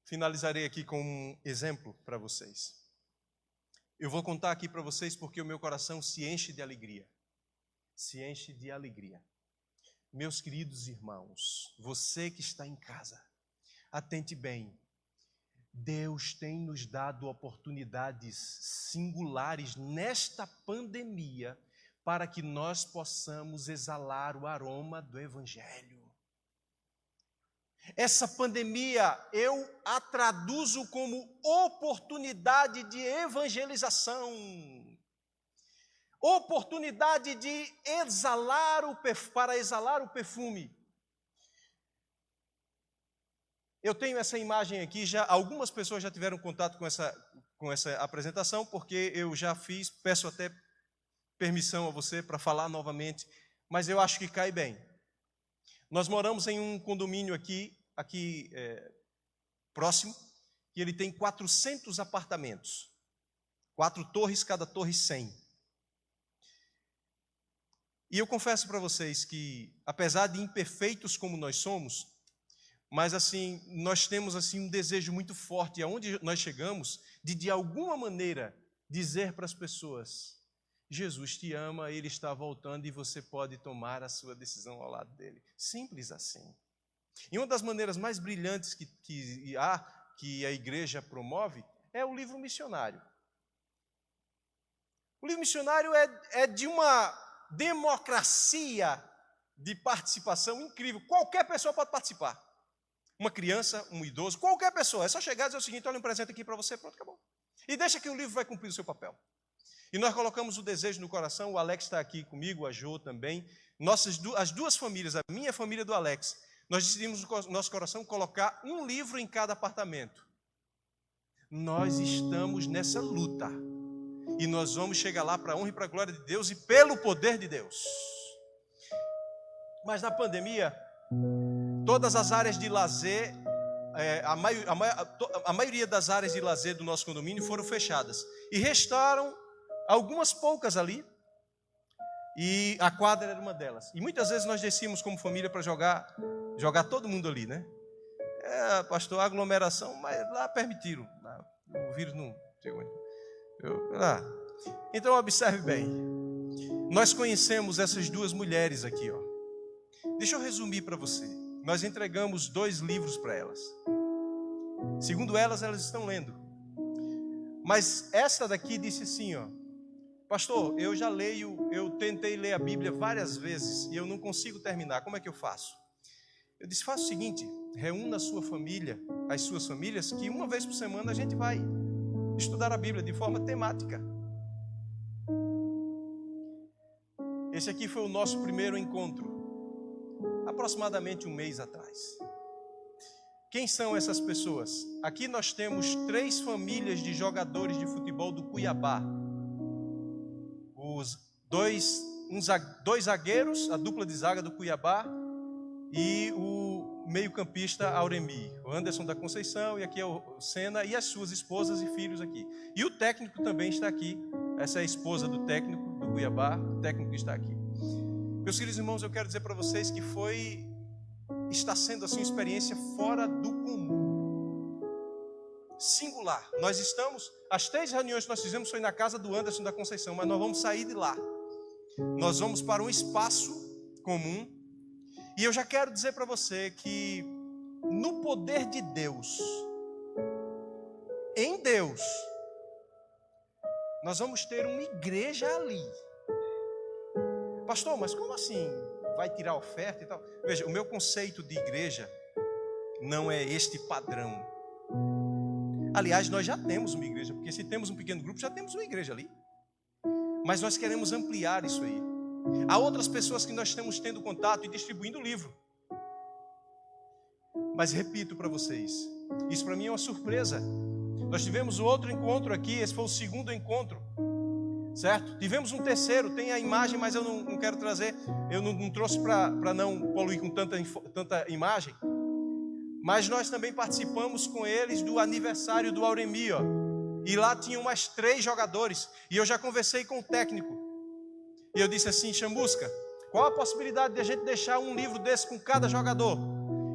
Finalizarei aqui com um exemplo para vocês. Eu vou contar aqui para vocês porque o meu coração se enche de alegria. Se enche de alegria. Meus queridos irmãos, você que está em casa, atente bem. Deus tem nos dado oportunidades singulares nesta pandemia para que nós possamos exalar o aroma do Evangelho. Essa pandemia eu a traduzo como oportunidade de evangelização, oportunidade de para exalar o perfume. Eu tenho essa imagem aqui, algumas pessoas já tiveram contato com essa apresentação, porque eu já fiz, peço até permissão a você para falar novamente, mas eu acho que cai bem. Nós moramos em um condomínio aqui próximo, que ele tem 400 apartamentos, 4 torres, cada torre 100. E eu confesso para vocês que, apesar de imperfeitos como nós somos, mas assim, nós temos assim um desejo muito forte, aonde nós chegamos, de alguma maneira dizer para as pessoas: Jesus te ama, Ele está voltando e você pode tomar a sua decisão ao lado dele. Simples assim. E uma das maneiras mais brilhantes que a igreja promove é o livro missionário. O livro missionário é de uma democracia de participação incrível. Qualquer pessoa pode participar. Uma criança, um idoso, qualquer pessoa. É só chegar e dizer o seguinte: olha um presente aqui para você, pronto, acabou. E deixa que o livro vai cumprir o seu papel. E nós colocamos o desejo no coração, o Alex está aqui comigo, a Jo também. As duas famílias, a minha família e do Alex, nós decidimos no nosso coração colocar um livro em cada apartamento. Nós estamos nessa luta. E nós vamos chegar lá para a honra e para a glória de Deus e pelo poder de Deus. Mas na pandemia, todas as áreas de lazer, a maioria das áreas de lazer do nosso condomínio foram fechadas. E restaram algumas poucas ali, e a quadra era uma delas. E muitas vezes nós descíamos como família para jogar todo mundo ali, né? Pastor, aglomeração, mas lá permitiram. O vírus não chegou. Então observe bem. Nós conhecemos essas duas mulheres aqui, ó. Deixa eu resumir para você. Nós entregamos 2 livros para elas. Segundo elas estão lendo. Mas essa daqui disse assim, ó: pastor, eu tentei ler a Bíblia várias vezes e eu não consigo terminar, como é que eu faço? Eu disse: faça o seguinte, reúna a sua família, as suas famílias, que uma vez por semana a gente vai estudar a Bíblia de forma temática. Esse aqui foi o nosso primeiro encontro, aproximadamente um mês atrás. Quem são essas pessoas? Aqui nós temos 3 famílias de jogadores de futebol do Cuiabá. Os dois zagueiros, a dupla de zaga do Cuiabá, e o meio-campista Auremi, o Anderson da Conceição, e aqui é o Senna, e as suas esposas e filhos aqui. E o técnico também está aqui. Essa é a esposa do técnico do Cuiabá, o técnico que está aqui. Meus queridos irmãos, eu quero dizer para vocês que está sendo assim uma experiência fora do comum, singular. Nós estamos, as 3 reuniões que nós fizemos foi na casa do Anderson da Conceição, mas nós vamos sair de lá. Nós vamos para um espaço comum. E eu já quero dizer para você que no poder de Deus, em Deus, nós vamos ter uma igreja ali. Pastor, mas como assim? Vai tirar oferta e tal? Veja, o meu conceito de igreja não é este padrão. Aliás, nós já temos uma igreja, porque se temos um pequeno grupo, já temos uma igreja ali. Mas nós queremos ampliar isso aí. Há outras pessoas que nós estamos tendo contato e distribuindo o livro. Mas repito para vocês, isso para mim é uma surpresa. Nós tivemos outro encontro aqui, esse foi o 2º encontro, certo? Tivemos um terceiro, tem a imagem, mas eu não quero trazer, eu não trouxe para não poluir com tanta imagem. Mas nós também participamos com eles do aniversário do Auremi, ó. E lá tinham mais 3 jogadores, e eu já conversei com o técnico. E eu disse assim: Chamusca, qual a possibilidade de a gente deixar um livro desse com cada jogador?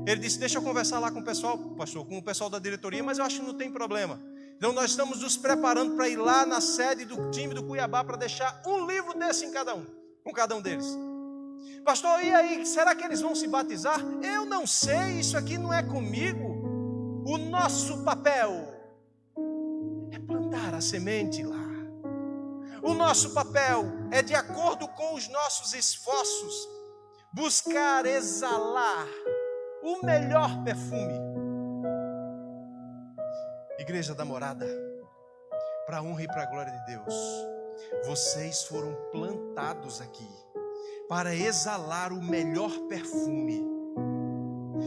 Ele disse: deixa eu conversar lá com o pessoal, pastor, com o pessoal da diretoria, mas eu acho que não tem problema. Então nós estamos nos preparando para ir lá na sede do time do Cuiabá para deixar um livro desse com cada um deles. Pastor, e aí, será que eles vão se batizar? Eu não sei, isso aqui não é comigo. O nosso papel é plantar a semente lá. O nosso papel é, de acordo com os nossos esforços, buscar exalar o melhor perfume. Igreja da Morada, para a honra e para a glória de Deus, vocês foram plantados aqui para exalar o melhor perfume.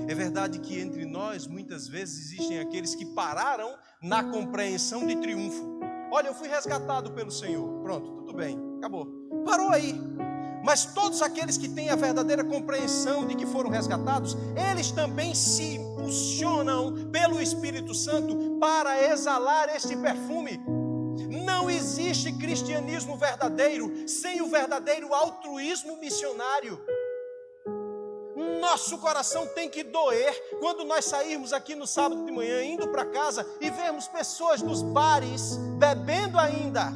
É verdade que entre nós muitas vezes existem aqueles que pararam na compreensão de triunfo. Olha, eu fui resgatado pelo Senhor. Pronto, tudo bem, acabou. Parou aí. Mas todos aqueles que têm a verdadeira compreensão de que foram resgatados, eles também se impulsionam pelo Espírito Santo para exalar este perfume. Não existe cristianismo verdadeiro sem o verdadeiro altruísmo missionário. Nosso coração tem que doer quando nós sairmos aqui no sábado de manhã, indo para casa e vermos pessoas nos bares bebendo ainda.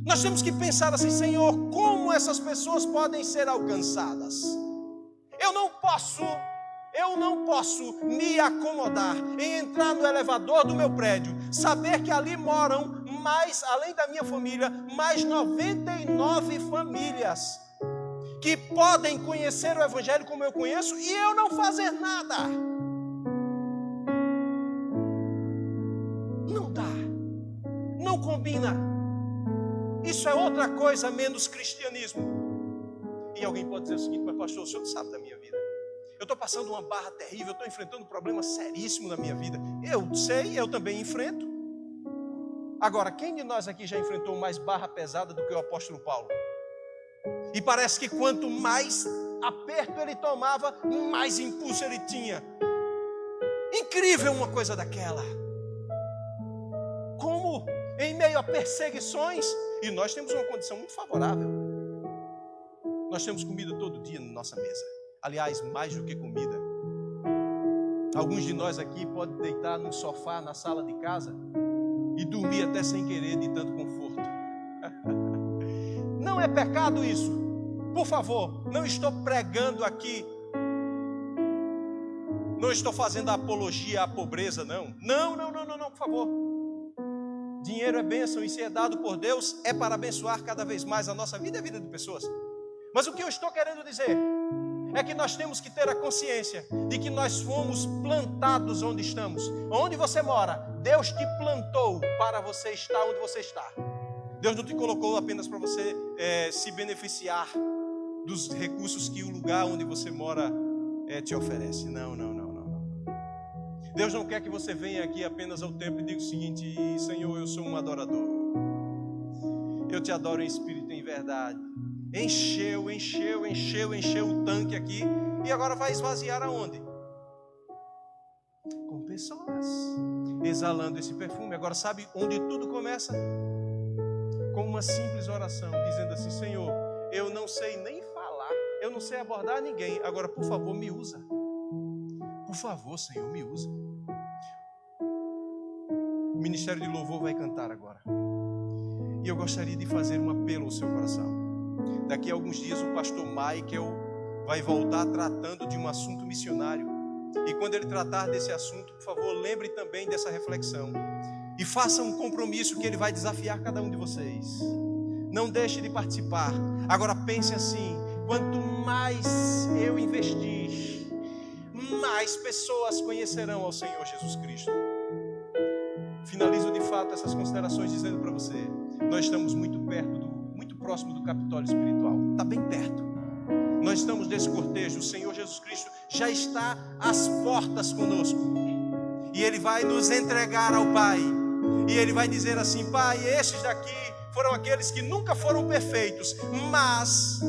Nós temos que pensar assim: Senhor, como essas pessoas podem ser alcançadas? Eu não posso me acomodar em entrar no elevador do meu prédio, saber que ali moram mais, além da minha família, mais 99 famílias que podem conhecer o Evangelho como eu conheço, e eu não fazer nada. Não dá, não combina. Isso é outra coisa menos cristianismo. E alguém pode dizer o seguinte: mas pastor, o senhor não sabe da minha vida. Eu estou passando uma barra terrível, eu estou enfrentando um problema seríssimo na minha vida. Eu sei, eu também enfrento. Agora, quem de nós aqui já enfrentou mais barra pesada do que o apóstolo Paulo? E parece que quanto mais aperto ele tomava, mais impulso ele tinha. Incrível uma coisa daquela. Como em meio a perseguições, e nós temos uma condição muito favorável. Nós temos comida todo dia na nossa mesa. Aliás, mais do que comida. Alguns de nós aqui podem deitar no sofá na sala de casa e dormir até sem querer, de tanto conforto. Não é pecado isso? Por favor, não estou pregando aqui, não estou fazendo apologia à pobreza, não. Não, por favor. Dinheiro é bênção e se é dado por Deus é para abençoar cada vez mais a nossa vida e a vida de pessoas. Mas o que eu estou querendo dizer é que nós temos que ter a consciência de que nós fomos plantados onde estamos. Onde você mora, Deus te plantou para você estar onde você está. Deus não te colocou apenas para você se beneficiar dos recursos que o lugar onde você mora te oferece. Não. Deus não quer que você venha aqui apenas ao templo e diga o seguinte: Senhor, eu sou um adorador. Eu te adoro em espírito e em verdade. Encheu o tanque aqui. E agora vai esvaziar aonde? Com pessoas exalando esse perfume. Agora sabe onde tudo começa? Com uma simples oração, dizendo assim: Senhor, eu não sei nem falar, eu não sei abordar ninguém, agora por favor me usa. Por favor, Senhor, me usa. O Ministério de Louvor vai cantar agora. E eu gostaria de fazer um apelo ao seu coração. Daqui a alguns dias o pastor Michael vai voltar tratando de um assunto missionário. E quando ele tratar desse assunto, por favor, lembre também dessa reflexão. E faça um compromisso que ele vai desafiar cada um de vocês. Não deixe de participar. Agora pense assim: quanto mais eu investir, mais pessoas conhecerão ao Senhor Jesus Cristo. Finalizo de fato essas considerações dizendo para você: nós estamos muito próximo do Capitólio espiritual. Está bem perto. Nós estamos nesse cortejo. O Senhor Jesus Cristo já está às portas conosco. E Ele vai nos entregar ao Pai. E Ele vai dizer assim: Pai, estes daqui foram aqueles que nunca foram perfeitos, mas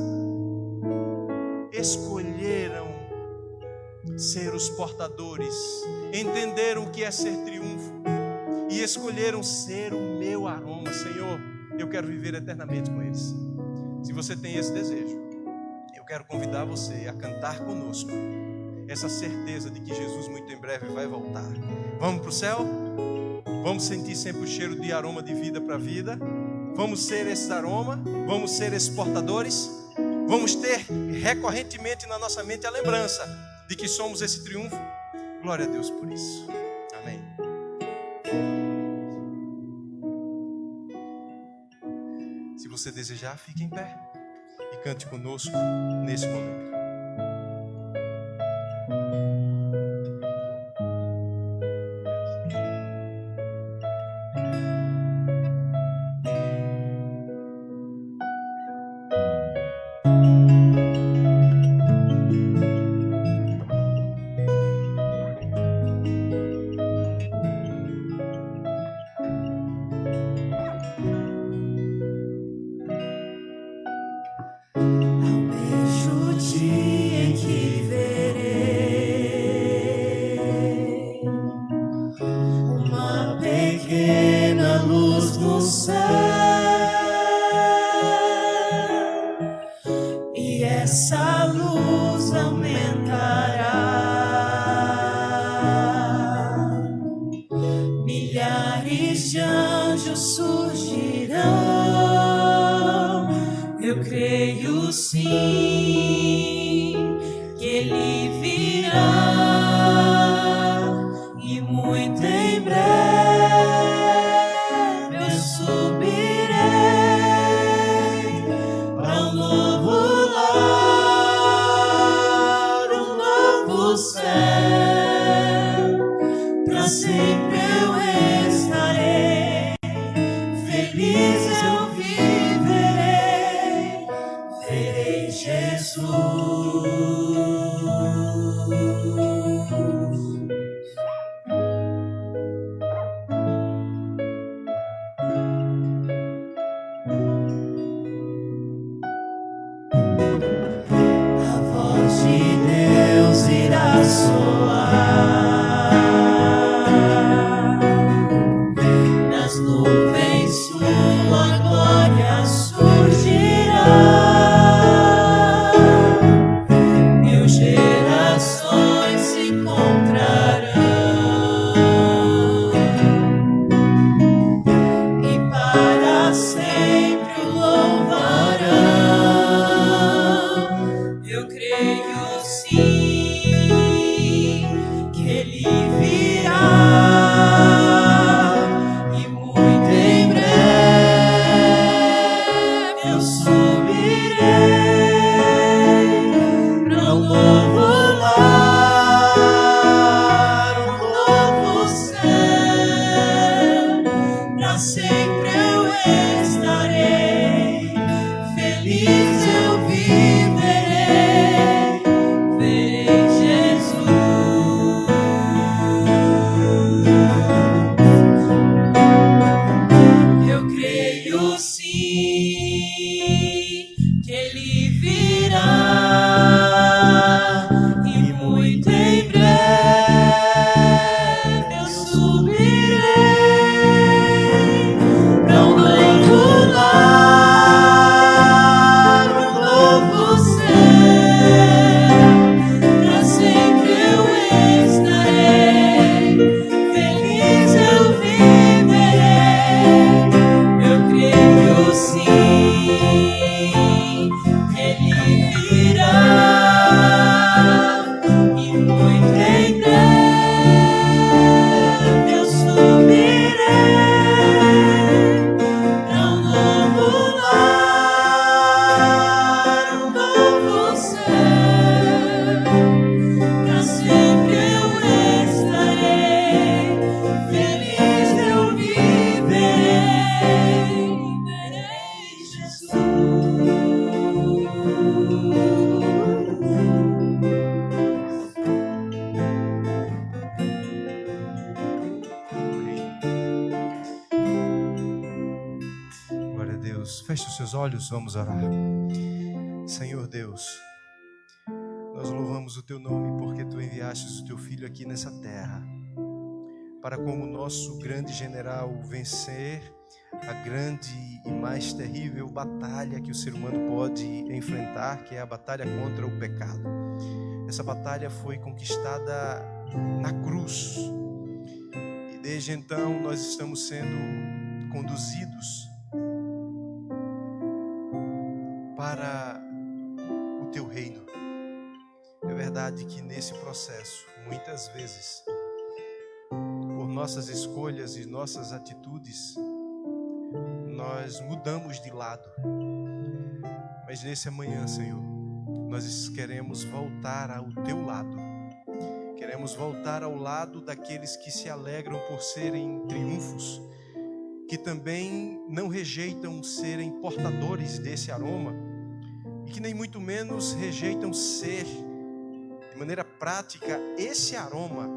escolheram ser os portadores, entenderam o que é ser triunfo e escolheram ser o meu aroma. Senhor, eu quero viver eternamente com eles. Se você tem esse desejo, eu quero convidar você a cantar conosco essa certeza de que Jesus muito em breve vai voltar. Vamos para o céu? Vamos sentir sempre o cheiro de aroma de vida para a vida? Vamos ser esses aromas? Vamos ser esses portadores? Vamos ter recorrentemente na nossa mente a lembrança de que somos esse triunfo? Glória a Deus por isso. Amém. Se você desejar, fique em pé e cante conosco nesse momento. Que Ele virá e muito em sempre eu estarei, feliz eu viverei, verei Jesus. Eu creio sim que Ele virá, e muito em breve eu subirei pra um novo lar, um novo céu. Pra sempre eu estarei, feliz eu viverei. Eu creio sim que Ele virá, e muito em breve eu subirei pra um novo lar, um novo céu. Pra sempre eu estarei, feliz eu viverei, verei Jesus. Glória a Deus. Feche os seus olhos, vamos orar. Senhor Deus, nós louvamos o Teu nome porque Tu enviastes o Teu Filho aqui nessa terra para, como nosso grande general, vencer a grande e mais terrível batalha que o ser humano pode enfrentar, que é a batalha contra o pecado. Essa batalha foi conquistada na cruz, e desde então nós estamos sendo conduzidos para o Teu reino. É verdade que nesse processo, muitas vezes, por nossas escolhas e nossas atitudes, nós mudamos de lado. Mas nesse amanhã, Senhor, nós queremos voltar ao Teu lado. Queremos voltar ao lado daqueles que se alegram por serem triunfos, que também não rejeitam serem portadores desse aroma, e que nem muito menos rejeitam ser, de maneira prática, esse aroma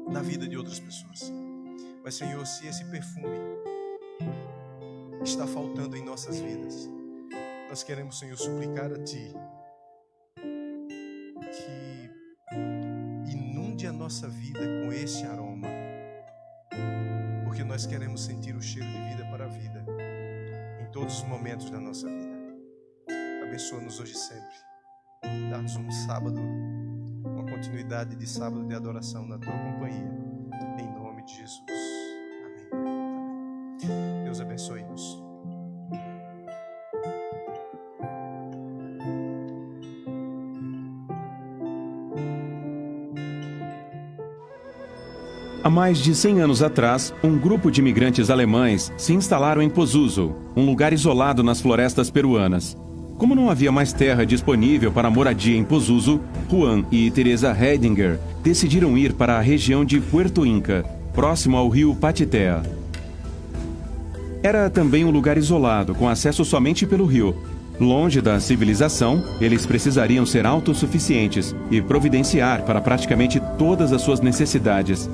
na vida de outras pessoas. Mas, Senhor, se esse perfume está faltando em nossas vidas, nós queremos, Senhor, suplicar a Ti que inunde a nossa vida com esse aroma, porque nós queremos sentir o cheiro de vida para a vida em todos os momentos da nossa vida. Abençoa-nos hoje e sempre. Dá-nos um sábado, uma continuidade de sábado de adoração na Tua companhia, em nome de Jesus. Amém. Amém. Deus abençoe-nos. Há mais de 100 anos atrás, um grupo de imigrantes alemães se instalaram em Pozuzo, um lugar isolado nas florestas peruanas. Como não havia mais terra disponível para moradia em Pozuzo, Juan e Teresa Heidinger decidiram ir para a região de Puerto Inca, próximo ao rio Patitea. Era também um lugar isolado, com acesso somente pelo rio. Longe da civilização, eles precisariam ser autossuficientes e providenciar para praticamente todas as suas necessidades.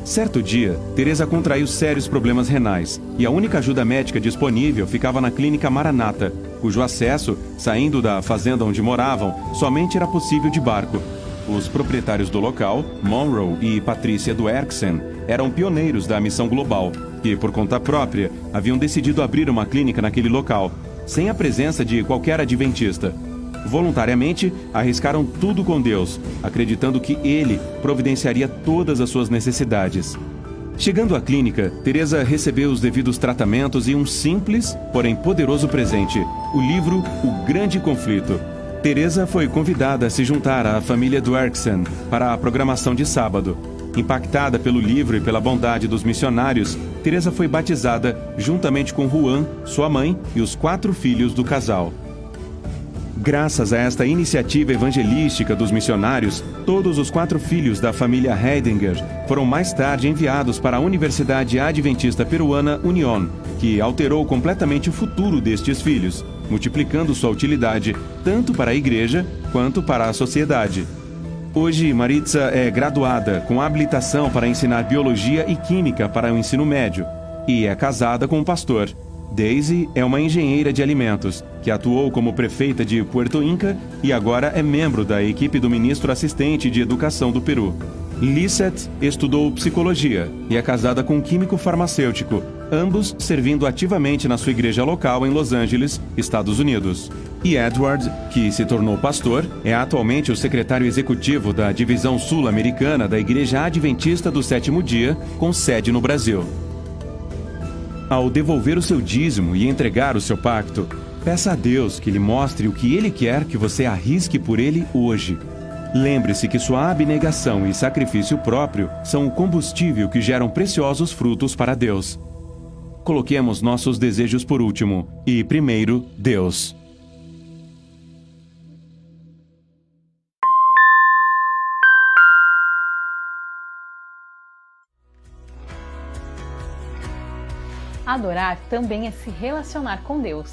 Certo dia, Teresa contraiu sérios problemas renais e a única ajuda médica disponível ficava na clínica Maranata, cujo acesso, saindo da fazenda onde moravam, somente era possível de barco. Os proprietários do local, Monroe e Patrícia Duerksen, eram pioneiros da missão global e, por conta própria, haviam decidido abrir uma clínica naquele local, sem a presença de qualquer adventista. Voluntariamente, arriscaram tudo com Deus, acreditando que Ele providenciaria todas as suas necessidades. Chegando à clínica, Teresa recebeu os devidos tratamentos e um simples, porém poderoso presente, o livro O Grande Conflito. Teresa foi convidada a se juntar à família Duerksen para a programação de sábado. Impactada pelo livro e pela bondade dos missionários, Teresa foi batizada juntamente com Juan, sua mãe e os 4 filhos do casal. Graças a esta iniciativa evangelística dos missionários, todos os 4 filhos da família Heidinger foram mais tarde enviados para a Universidade Adventista Peruana Unión, que alterou completamente o futuro destes filhos, multiplicando sua utilidade tanto para a igreja quanto para a sociedade. Hoje, Maritza é graduada com habilitação para ensinar biologia e química para o ensino médio e é casada com um pastor. Daisy é uma engenheira de alimentos, que atuou como prefeita de Puerto Inca e agora é membro da equipe do ministro assistente de Educação do Peru. Lisette estudou psicologia e é casada com um químico farmacêutico, ambos servindo ativamente na sua igreja local em Los Angeles, Estados Unidos. E Edward, que se tornou pastor, é atualmente o secretário executivo da Divisão Sul-Americana da Igreja Adventista do Sétimo Dia, com sede no Brasil. Ao devolver o seu dízimo e entregar o seu pacto, peça a Deus que lhe mostre o que Ele quer que você arrisque por Ele hoje. Lembre-se que sua abnegação e sacrifício próprio são o combustível que geram preciosos frutos para Deus. Coloquemos nossos desejos por último e, primeiro, Deus. Adorar também é se relacionar com Deus.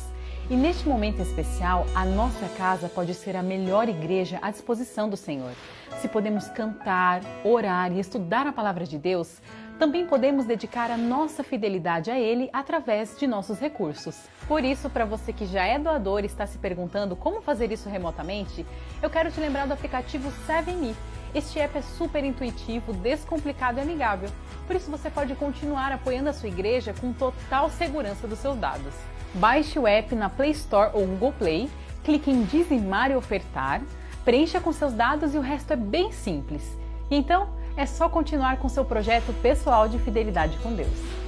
E neste momento especial, a nossa casa pode ser a melhor igreja à disposição do Senhor. Se podemos cantar, orar e estudar a palavra de Deus, também podemos dedicar a nossa fidelidade a Ele através de nossos recursos. Por isso, para você que já é doador e está se perguntando como fazer isso remotamente, eu quero te lembrar do aplicativo 7Me. Este app é super intuitivo, descomplicado e amigável. Por isso você pode continuar apoiando a sua igreja com total segurança dos seus dados. Baixe o app na Play Store ou Google Play, clique em dizimar e ofertar, preencha com seus dados e o resto é bem simples. E então, é só continuar com seu projeto pessoal de fidelidade com Deus.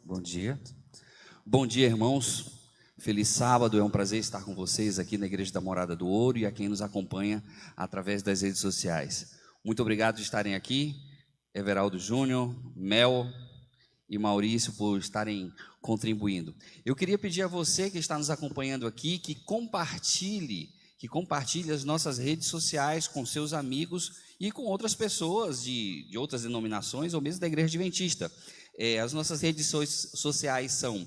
Bom dia. Bom dia, irmãos. Feliz sábado. É um prazer estar com vocês aqui na Igreja da Morada do Ouro e a quem nos acompanha através das redes sociais. Muito obrigado por estarem aqui, Everaldo Júnior, Mel e Maurício, por estarem contribuindo. Eu queria pedir a você que está nos acompanhando aqui que compartilhe as nossas redes sociais com seus amigos e com outras pessoas de outras denominações ou mesmo da Igreja Adventista. As nossas redes sociais são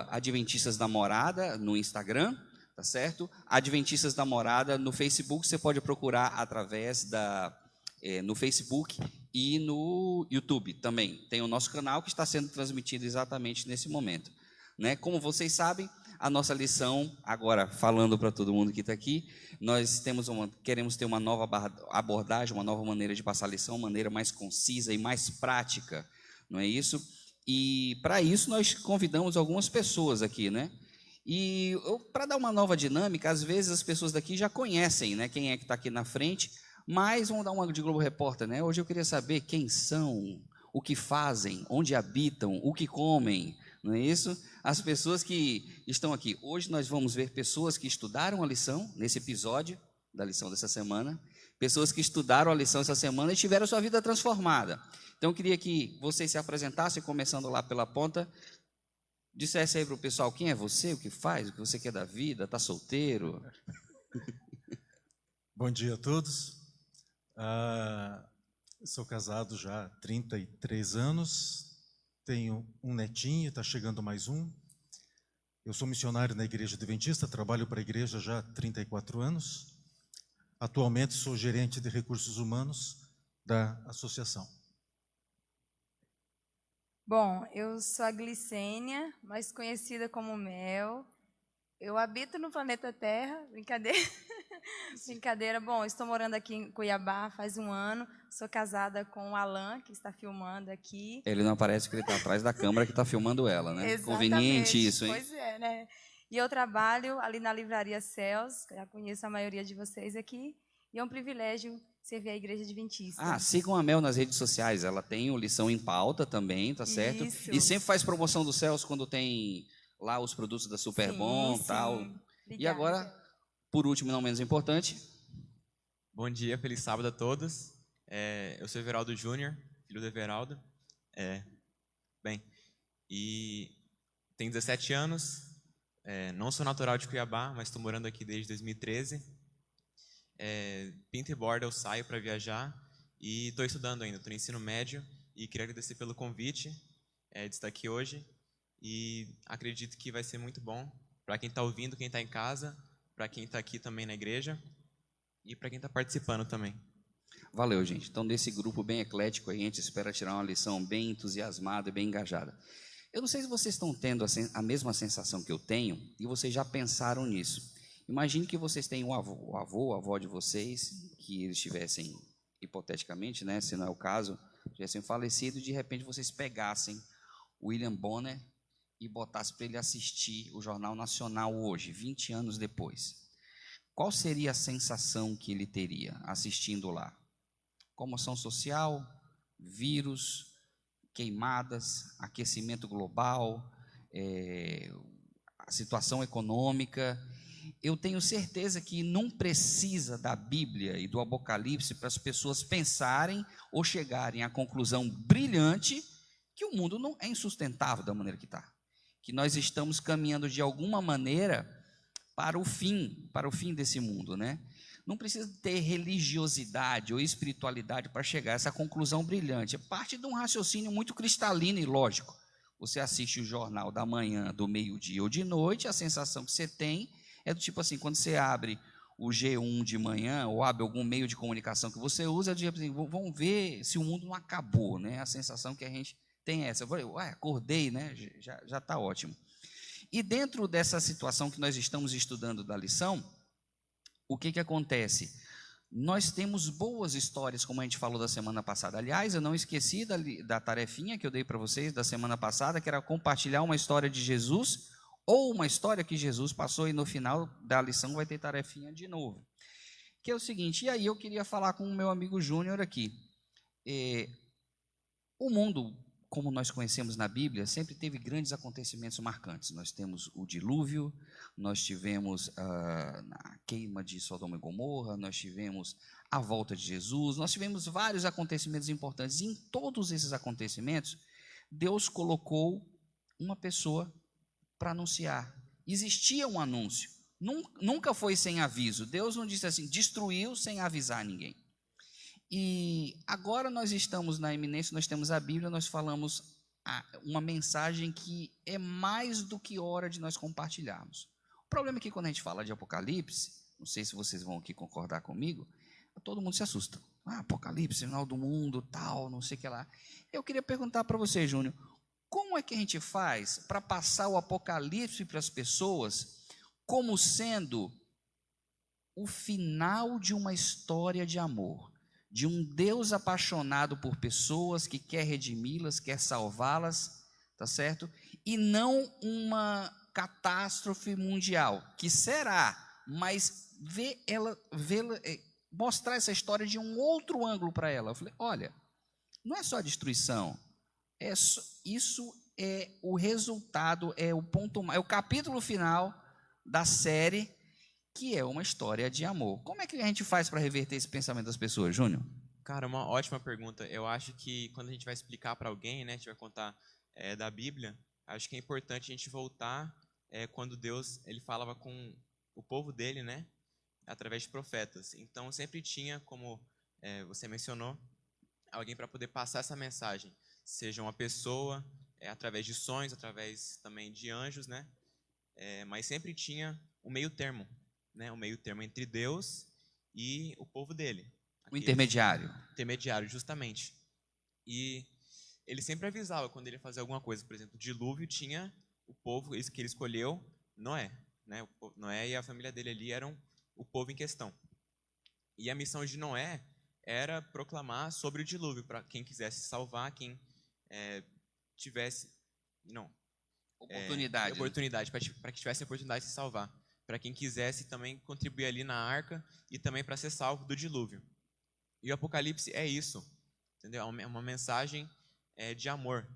@Adventistas da Morada no Instagram, tá certo? Adventistas da Morada no Facebook, você pode procurar através no Facebook e no YouTube também. Tem o nosso canal que está sendo transmitido exatamente nesse momento, né? Como vocês sabem, a nossa lição, agora falando para todo mundo que está aqui, nós queremos ter uma nova abordagem, uma nova maneira de passar a lição, uma maneira mais concisa e mais prática, não é isso? E para isso nós convidamos algumas pessoas aqui, né? E para dar uma nova dinâmica, às vezes as pessoas daqui já conhecem, né, quem é que está aqui na frente, mas vamos dar uma de Globo Repórter, né? Hoje eu queria saber quem são, o que fazem, onde habitam, o que comem, não é isso? As pessoas que estão aqui. Hoje nós vamos ver pessoas que estudaram a lição, nesse episódio da lição dessa semana, pessoas que estudaram a lição essa semana e tiveram sua vida transformada. Então eu queria que vocês se apresentassem, começando lá pela ponta, dissesse aí para o pessoal quem é você, o que faz, o que você quer da vida, está solteiro? Bom dia a todos. Sou casado já há 33 anos, tenho um netinho, está chegando mais um. Eu sou missionário na Igreja Adventista, trabalho para a igreja já há 34 anos. Atualmente sou gerente de recursos humanos da associação. Bom, eu sou a Glicênia, mais conhecida como Mel. Eu habito no planeta Terra, brincadeira. Brincadeira. Bom, estou morando aqui em Cuiabá faz 1 ano. Sou casada com o Alan, que está filmando aqui. Ele não aparece porque ele está atrás da câmera que está filmando ela, né? Exatamente. Conveniente isso, hein? Pois é, né? E eu trabalho ali na Livraria Céus, já conheço a maioria de vocês aqui. E é um privilégio servir a Igreja Adventista. Sigam a Mel nas redes sociais. Ela tem o Lição em Pauta também, tá certo? Isso. E sempre faz promoção do Céus quando tem lá os produtos da Superbom e tal. Obrigada. E agora, por último, não menos importante. Bom dia, feliz sábado a todos. Eu sou Everaldo Júnior, filho do Everaldo. E tenho 17 anos. Não sou natural de Cuiabá, mas estou morando aqui desde 2013. Pinta e borda eu saio para viajar e estou estudando ainda, estou no ensino médio e queria agradecer pelo convite de estar aqui hoje e acredito que vai ser muito bom para quem está ouvindo, quem está em casa, para quem está aqui também na igreja e para quem está participando também. Valeu, gente. Então, desse grupo bem eclético, a gente espera tirar uma lição bem entusiasmada e bem engajada. Eu não sei se vocês estão tendo a mesma sensação que eu tenho e vocês já pensaram nisso. Imagine que vocês têm um avô, a avó de vocês, que eles tivessem, hipoteticamente, né, se não é o caso, tivessem falecido e de repente vocês pegassem o William Bonner e botassem para ele assistir o Jornal Nacional hoje, 20 anos depois. Qual seria a sensação que ele teria assistindo lá? Comoção social, vírus, queimadas, aquecimento global, a situação econômica. Eu tenho certeza que não precisa da Bíblia e do Apocalipse para as pessoas pensarem ou chegarem à conclusão brilhante que o mundo não é insustentável da maneira que está, que nós estamos caminhando de alguma maneira para o fim desse mundo, né? Não precisa ter religiosidade ou espiritualidade para chegar a essa conclusão brilhante. É parte de um raciocínio muito cristalino e lógico. Você assiste o jornal da manhã, do meio-dia ou de noite, a sensação que você tem é do tipo assim, quando você abre o G1 de manhã ou abre algum meio de comunicação que você usa, é do tipo assim, vamos ver se o mundo não acabou, né? A sensação que a gente tem é essa. Eu falei, acordei, né? Já está ótimo. E dentro dessa situação que nós estamos estudando da lição, o que acontece? Nós temos boas histórias, como a gente falou da semana passada. Aliás, eu não esqueci da tarefinha que eu dei para vocês da semana passada, que era compartilhar uma história de Jesus ou uma história que Jesus passou e no final da lição vai ter tarefinha de novo. Que é o seguinte, e aí eu queria falar com o meu amigo Júnior aqui. O mundo como nós conhecemos na Bíblia, sempre teve grandes acontecimentos marcantes. Nós temos o dilúvio, nós tivemos a queima de Sodoma e Gomorra, nós tivemos a volta de Jesus, nós tivemos vários acontecimentos importantes. E em todos esses acontecimentos, Deus colocou uma pessoa para anunciar. Existia um anúncio, nunca foi sem aviso. Deus não disse assim, destruiu sem avisar ninguém. E agora nós estamos na iminência, nós temos a Bíblia, nós falamos uma mensagem que é mais do que hora de nós compartilharmos. O problema é que quando a gente fala de Apocalipse, não sei se vocês vão aqui concordar comigo, todo mundo se assusta. Apocalipse, final do mundo, tal, não sei o que lá. Eu queria perguntar para você, Júnior, como é que a gente faz para passar o Apocalipse para as pessoas como sendo o final de uma história de amor? De um Deus apaixonado por pessoas, que quer redimi-las, quer salvá-las, tá certo? E não uma catástrofe mundial, que será, mas mostrar essa história de um outro ângulo para ela. Eu falei, olha, não é só a destruição, isso é o resultado, é o ponto, é o capítulo final da série, que é uma história de amor. Como é que a gente faz para reverter esse pensamento das pessoas, Júnior? Cara, uma ótima pergunta. Eu acho que quando a gente vai explicar para alguém, né, a gente vai contar da Bíblia, acho que é importante a gente voltar quando Deus ele falava com o povo dele, né, através de profetas. Então sempre tinha, como você mencionou, alguém para poder passar essa mensagem, seja uma pessoa, através de sonhos, através também de anjos, né, mas sempre tinha um meio termo. Né, o meio termo entre Deus e o povo dele. O intermediário. Intermediário, justamente. E ele sempre avisava quando ele fazia alguma coisa. Por exemplo, o dilúvio tinha o povo que ele escolheu, Noé. Né, Noé e a família dele ali eram o povo em questão. E a missão de Noé era proclamar sobre o dilúvio, para quem quisesse salvar, quem tivesse... Não. Oportunidade, para que tivesse a oportunidade de se salvar. Para quem quisesse também contribuir ali na arca e também para ser salvo do dilúvio. E o Apocalipse é isso, entendeu? É uma mensagem de amor.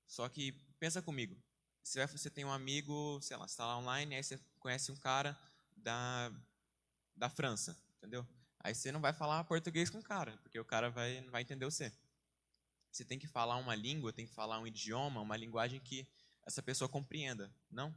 Só que, pensa comigo, você tem um amigo, sei lá, você está lá online, aí você conhece um cara da França, entendeu? Aí você não vai falar português com o cara, porque o cara não vai entender você. Você tem que falar uma língua, tem que falar um idioma, uma linguagem que essa pessoa compreenda, não?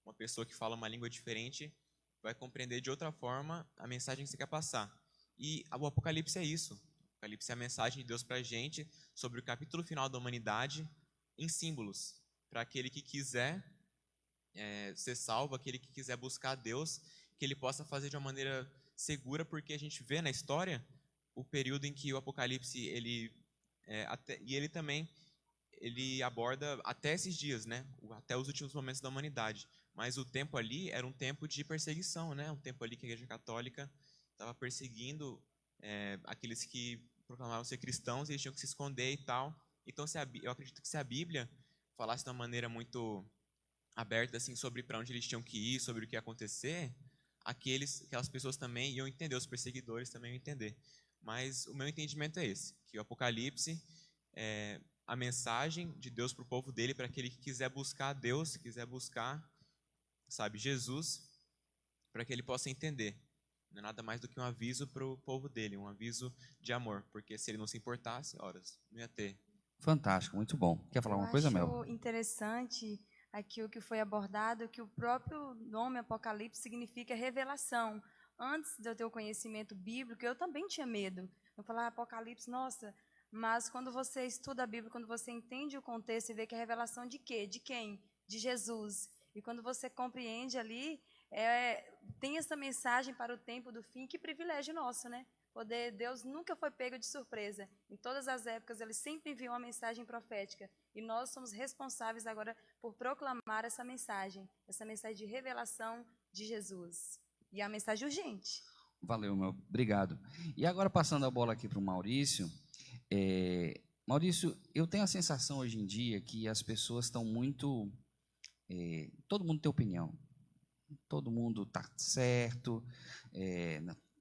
Uma pessoa que fala uma língua diferente vai compreender de outra forma a mensagem que você quer passar. E o Apocalipse é isso. O Apocalipse é a mensagem de Deus para a gente sobre o capítulo final da humanidade em símbolos. Para aquele que quiser ser salvo, aquele que quiser buscar a Deus, que ele possa fazer de uma maneira segura, porque a gente vê na história o período em que o Apocalipse, ele também ele aborda até esses dias, né? Até os últimos momentos da humanidade. Mas o tempo ali era um tempo de perseguição, né? Um tempo ali que a Igreja Católica estava perseguindo aqueles que proclamavam ser cristãos e eles tinham que se esconder e tal. Então, eu acredito que se a Bíblia falasse de uma maneira muito aberta assim sobre para onde eles tinham que ir, sobre o que ia acontecer, aquelas pessoas também iam entender, os perseguidores também iam entender. Mas o meu entendimento é esse, que o Apocalipse é a mensagem de Deus para o povo dele, para aquele que quiser buscar Deus, quiser buscar, sabe, Jesus, para que ele possa entender. Não é nada mais do que um aviso para o povo dele, um aviso de amor, porque se ele não se importasse, horas, não ia ter. Fantástico, muito bom. Quer falar alguma coisa, Mel? Eu acho interessante aqui o que foi abordado, que o próprio nome Apocalipse significa revelação. Antes de eu ter o conhecimento bíblico, eu também tinha medo. Eu falava Apocalipse, nossa, mas quando você estuda a Bíblia, quando você entende o contexto e vê que é revelação de quê? De quem? De Jesus. E quando você compreende ali, tem essa mensagem para o tempo do fim, que privilégio nosso, né? Deus nunca foi pego de surpresa. Em todas as épocas, Ele sempre enviou uma mensagem profética. E nós somos responsáveis agora por proclamar essa mensagem de revelação de Jesus. E é uma mensagem urgente. Valeu, meu. Obrigado. E agora, passando a bola aqui para o Maurício. Maurício, eu tenho a sensação hoje em dia que as pessoas estão muito... todo mundo tem opinião. Todo mundo está certo,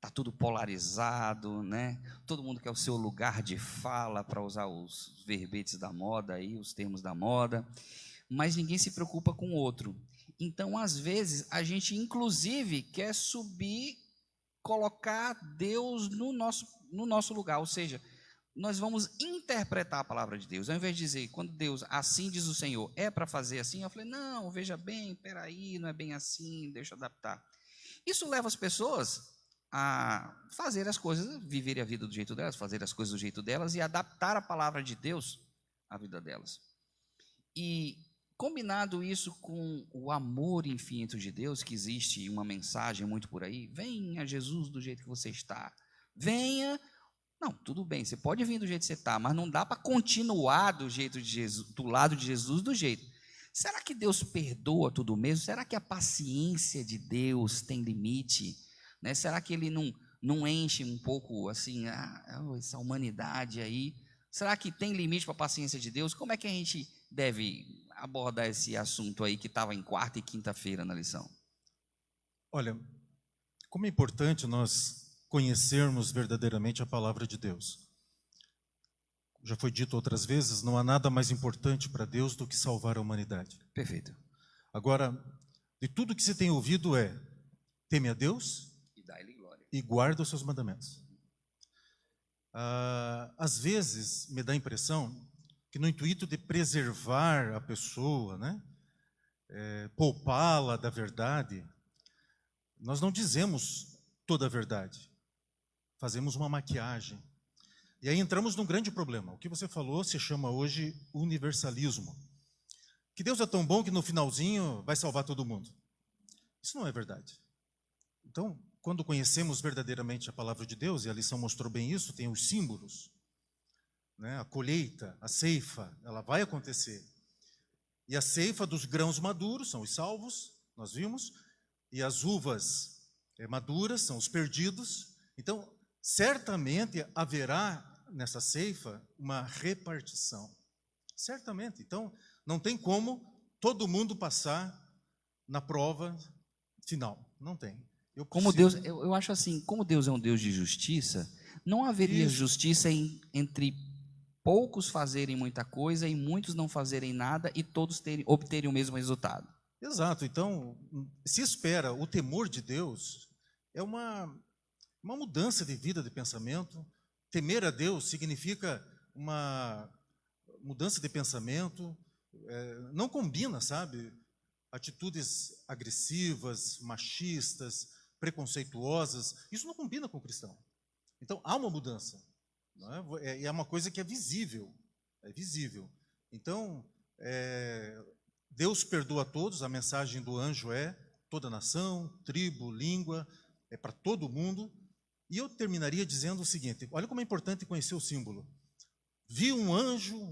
tá tudo polarizado, né? Todo mundo quer o seu lugar de fala, para usar os verbetes da moda aí, os termos da moda, mas ninguém se preocupa com o outro. Então, às vezes, a gente inclusive quer subir, colocar Deus no nosso lugar, ou seja, nós vamos interpretar a palavra de Deus, ao invés de dizer, quando Deus, assim diz o Senhor, é para fazer assim, eu falei, não, veja bem, peraí, não é bem assim, deixa eu adaptar. Isso leva as pessoas a fazer as coisas, viverem a vida do jeito delas, fazer as coisas do jeito delas e adaptar a palavra de Deus à vida delas. E combinado isso com o amor infinito de Deus, que existe uma mensagem muito por aí, venha Jesus do jeito que você está, venha. Não, tudo bem, você pode vir do jeito que você está, mas não dá para continuar do jeito de Jesus, do lado de Jesus do jeito. Será que Deus perdoa tudo mesmo? Será que a paciência de Deus tem limite? Né? Será que Ele não enche um pouco assim, essa humanidade aí? Será que tem limite para a paciência de Deus? Como é que a gente deve abordar esse assunto aí que estava em quarta e quinta-feira na lição? Olha, como é importante nós conhecermos verdadeiramente a palavra de Deus. Já foi dito outras vezes, não há nada mais importante para Deus do que salvar a humanidade. Perfeito. Agora, de tudo que se tem ouvido teme a Deus E dá-lhe glória. e guarda os seus mandamentos. Às vezes, me dá a impressão que no intuito de preservar a pessoa, né, poupá-la da verdade, nós não dizemos toda a verdade. Fazemos uma maquiagem. E aí entramos num grande problema. O que você falou se chama hoje universalismo. Que Deus é tão bom que no finalzinho vai salvar todo mundo. Isso não é verdade. Então, quando conhecemos verdadeiramente a palavra de Deus, e a lição mostrou bem isso, tem os símbolos, né? A colheita, a ceifa, ela vai acontecer. E a ceifa dos grãos maduros são os salvos, nós vimos, e as uvas maduras são os perdidos. Então, certamente haverá nessa ceifa uma repartição. Certamente. Então, não tem como todo mundo passar na prova final. Não tem. Como Deus, eu acho assim, como Deus é um Deus de justiça, não haveria justiça entre poucos fazerem muita coisa e muitos não fazerem nada e todos obterem o mesmo resultado. Exato. Então, se espera o temor de Deus, é uma mudança de vida, de pensamento. Temer a Deus significa uma mudança de pensamento. Não combina, sabe? Atitudes agressivas, machistas, preconceituosas. Isso não combina com o cristão. Então, há uma mudança. Não é? É uma coisa que é visível. É visível. Então, Deus perdoa a todos. A mensagem do anjo é toda nação, tribo, língua, é para todo mundo. E eu terminaria dizendo o seguinte, olha como é importante conhecer o símbolo. Vi um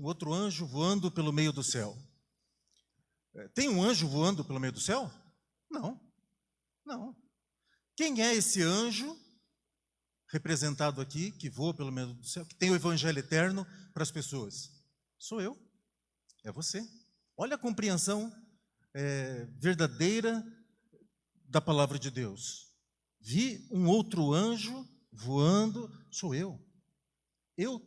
outro anjo voando pelo meio do céu. Tem um anjo voando pelo meio do céu? Não, não. Quem é esse anjo representado aqui, que voa pelo meio do céu, que tem o evangelho eterno para as pessoas? Sou eu, é você. Olha a compreensão verdadeira da palavra de Deus. Vi um outro anjo voando, sou eu. Eu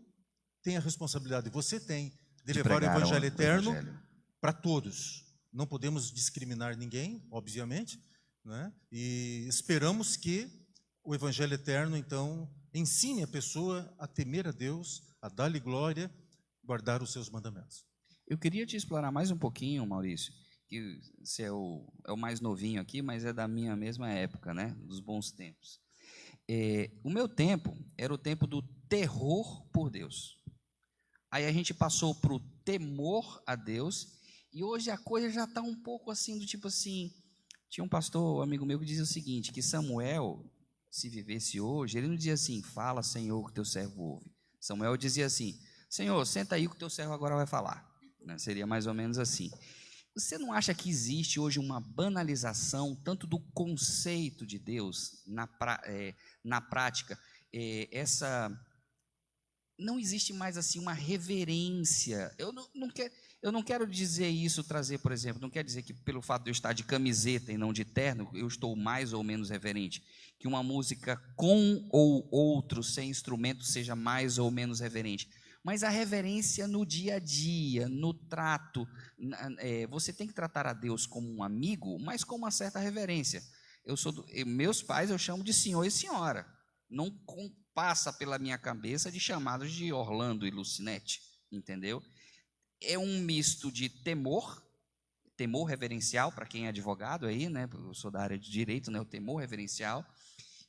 tenho a responsabilidade, você tem, de levar o evangelho eterno para todos. Não podemos discriminar ninguém, obviamente, né? E esperamos que o evangelho eterno, então, ensine a pessoa a temer a Deus, a dar-lhe glória, guardar os seus mandamentos. Eu queria te explorar mais um pouquinho, Maurício, que você é o mais novinho aqui, mas é da minha mesma época, né? Dos bons tempos. O meu tempo era o tempo do terror por Deus. Aí a gente passou para o temor a Deus, e hoje a coisa já está um pouco assim, do tipo assim, tinha um pastor, um amigo meu, que dizia o seguinte, que Samuel, se vivesse hoje, ele não dizia assim, fala, Senhor, que teu servo ouve. Samuel dizia assim, Senhor, senta aí que o teu servo agora vai falar. Né? Seria mais ou menos assim. Você não acha que existe hoje uma banalização, tanto do conceito de Deus, na prática, não existe mais assim uma reverência. Eu Eu não quero dizer isso, trazer, por exemplo, não quer dizer que pelo fato de eu estar de camiseta e não de terno, eu estou mais ou menos reverente. Que uma música com ou outro, sem instrumento, seja mais ou menos reverente. Mas a reverência no dia a dia, no trato, você tem que tratar a Deus como um amigo, mas com uma certa reverência. Meus pais eu chamo de senhor e senhora. Não passa pela minha cabeça de chamados de Orlando e Lucinete, entendeu? É um misto de temor reverencial, para quem é advogado aí, né? Eu sou da área de direito, né? O temor reverencial,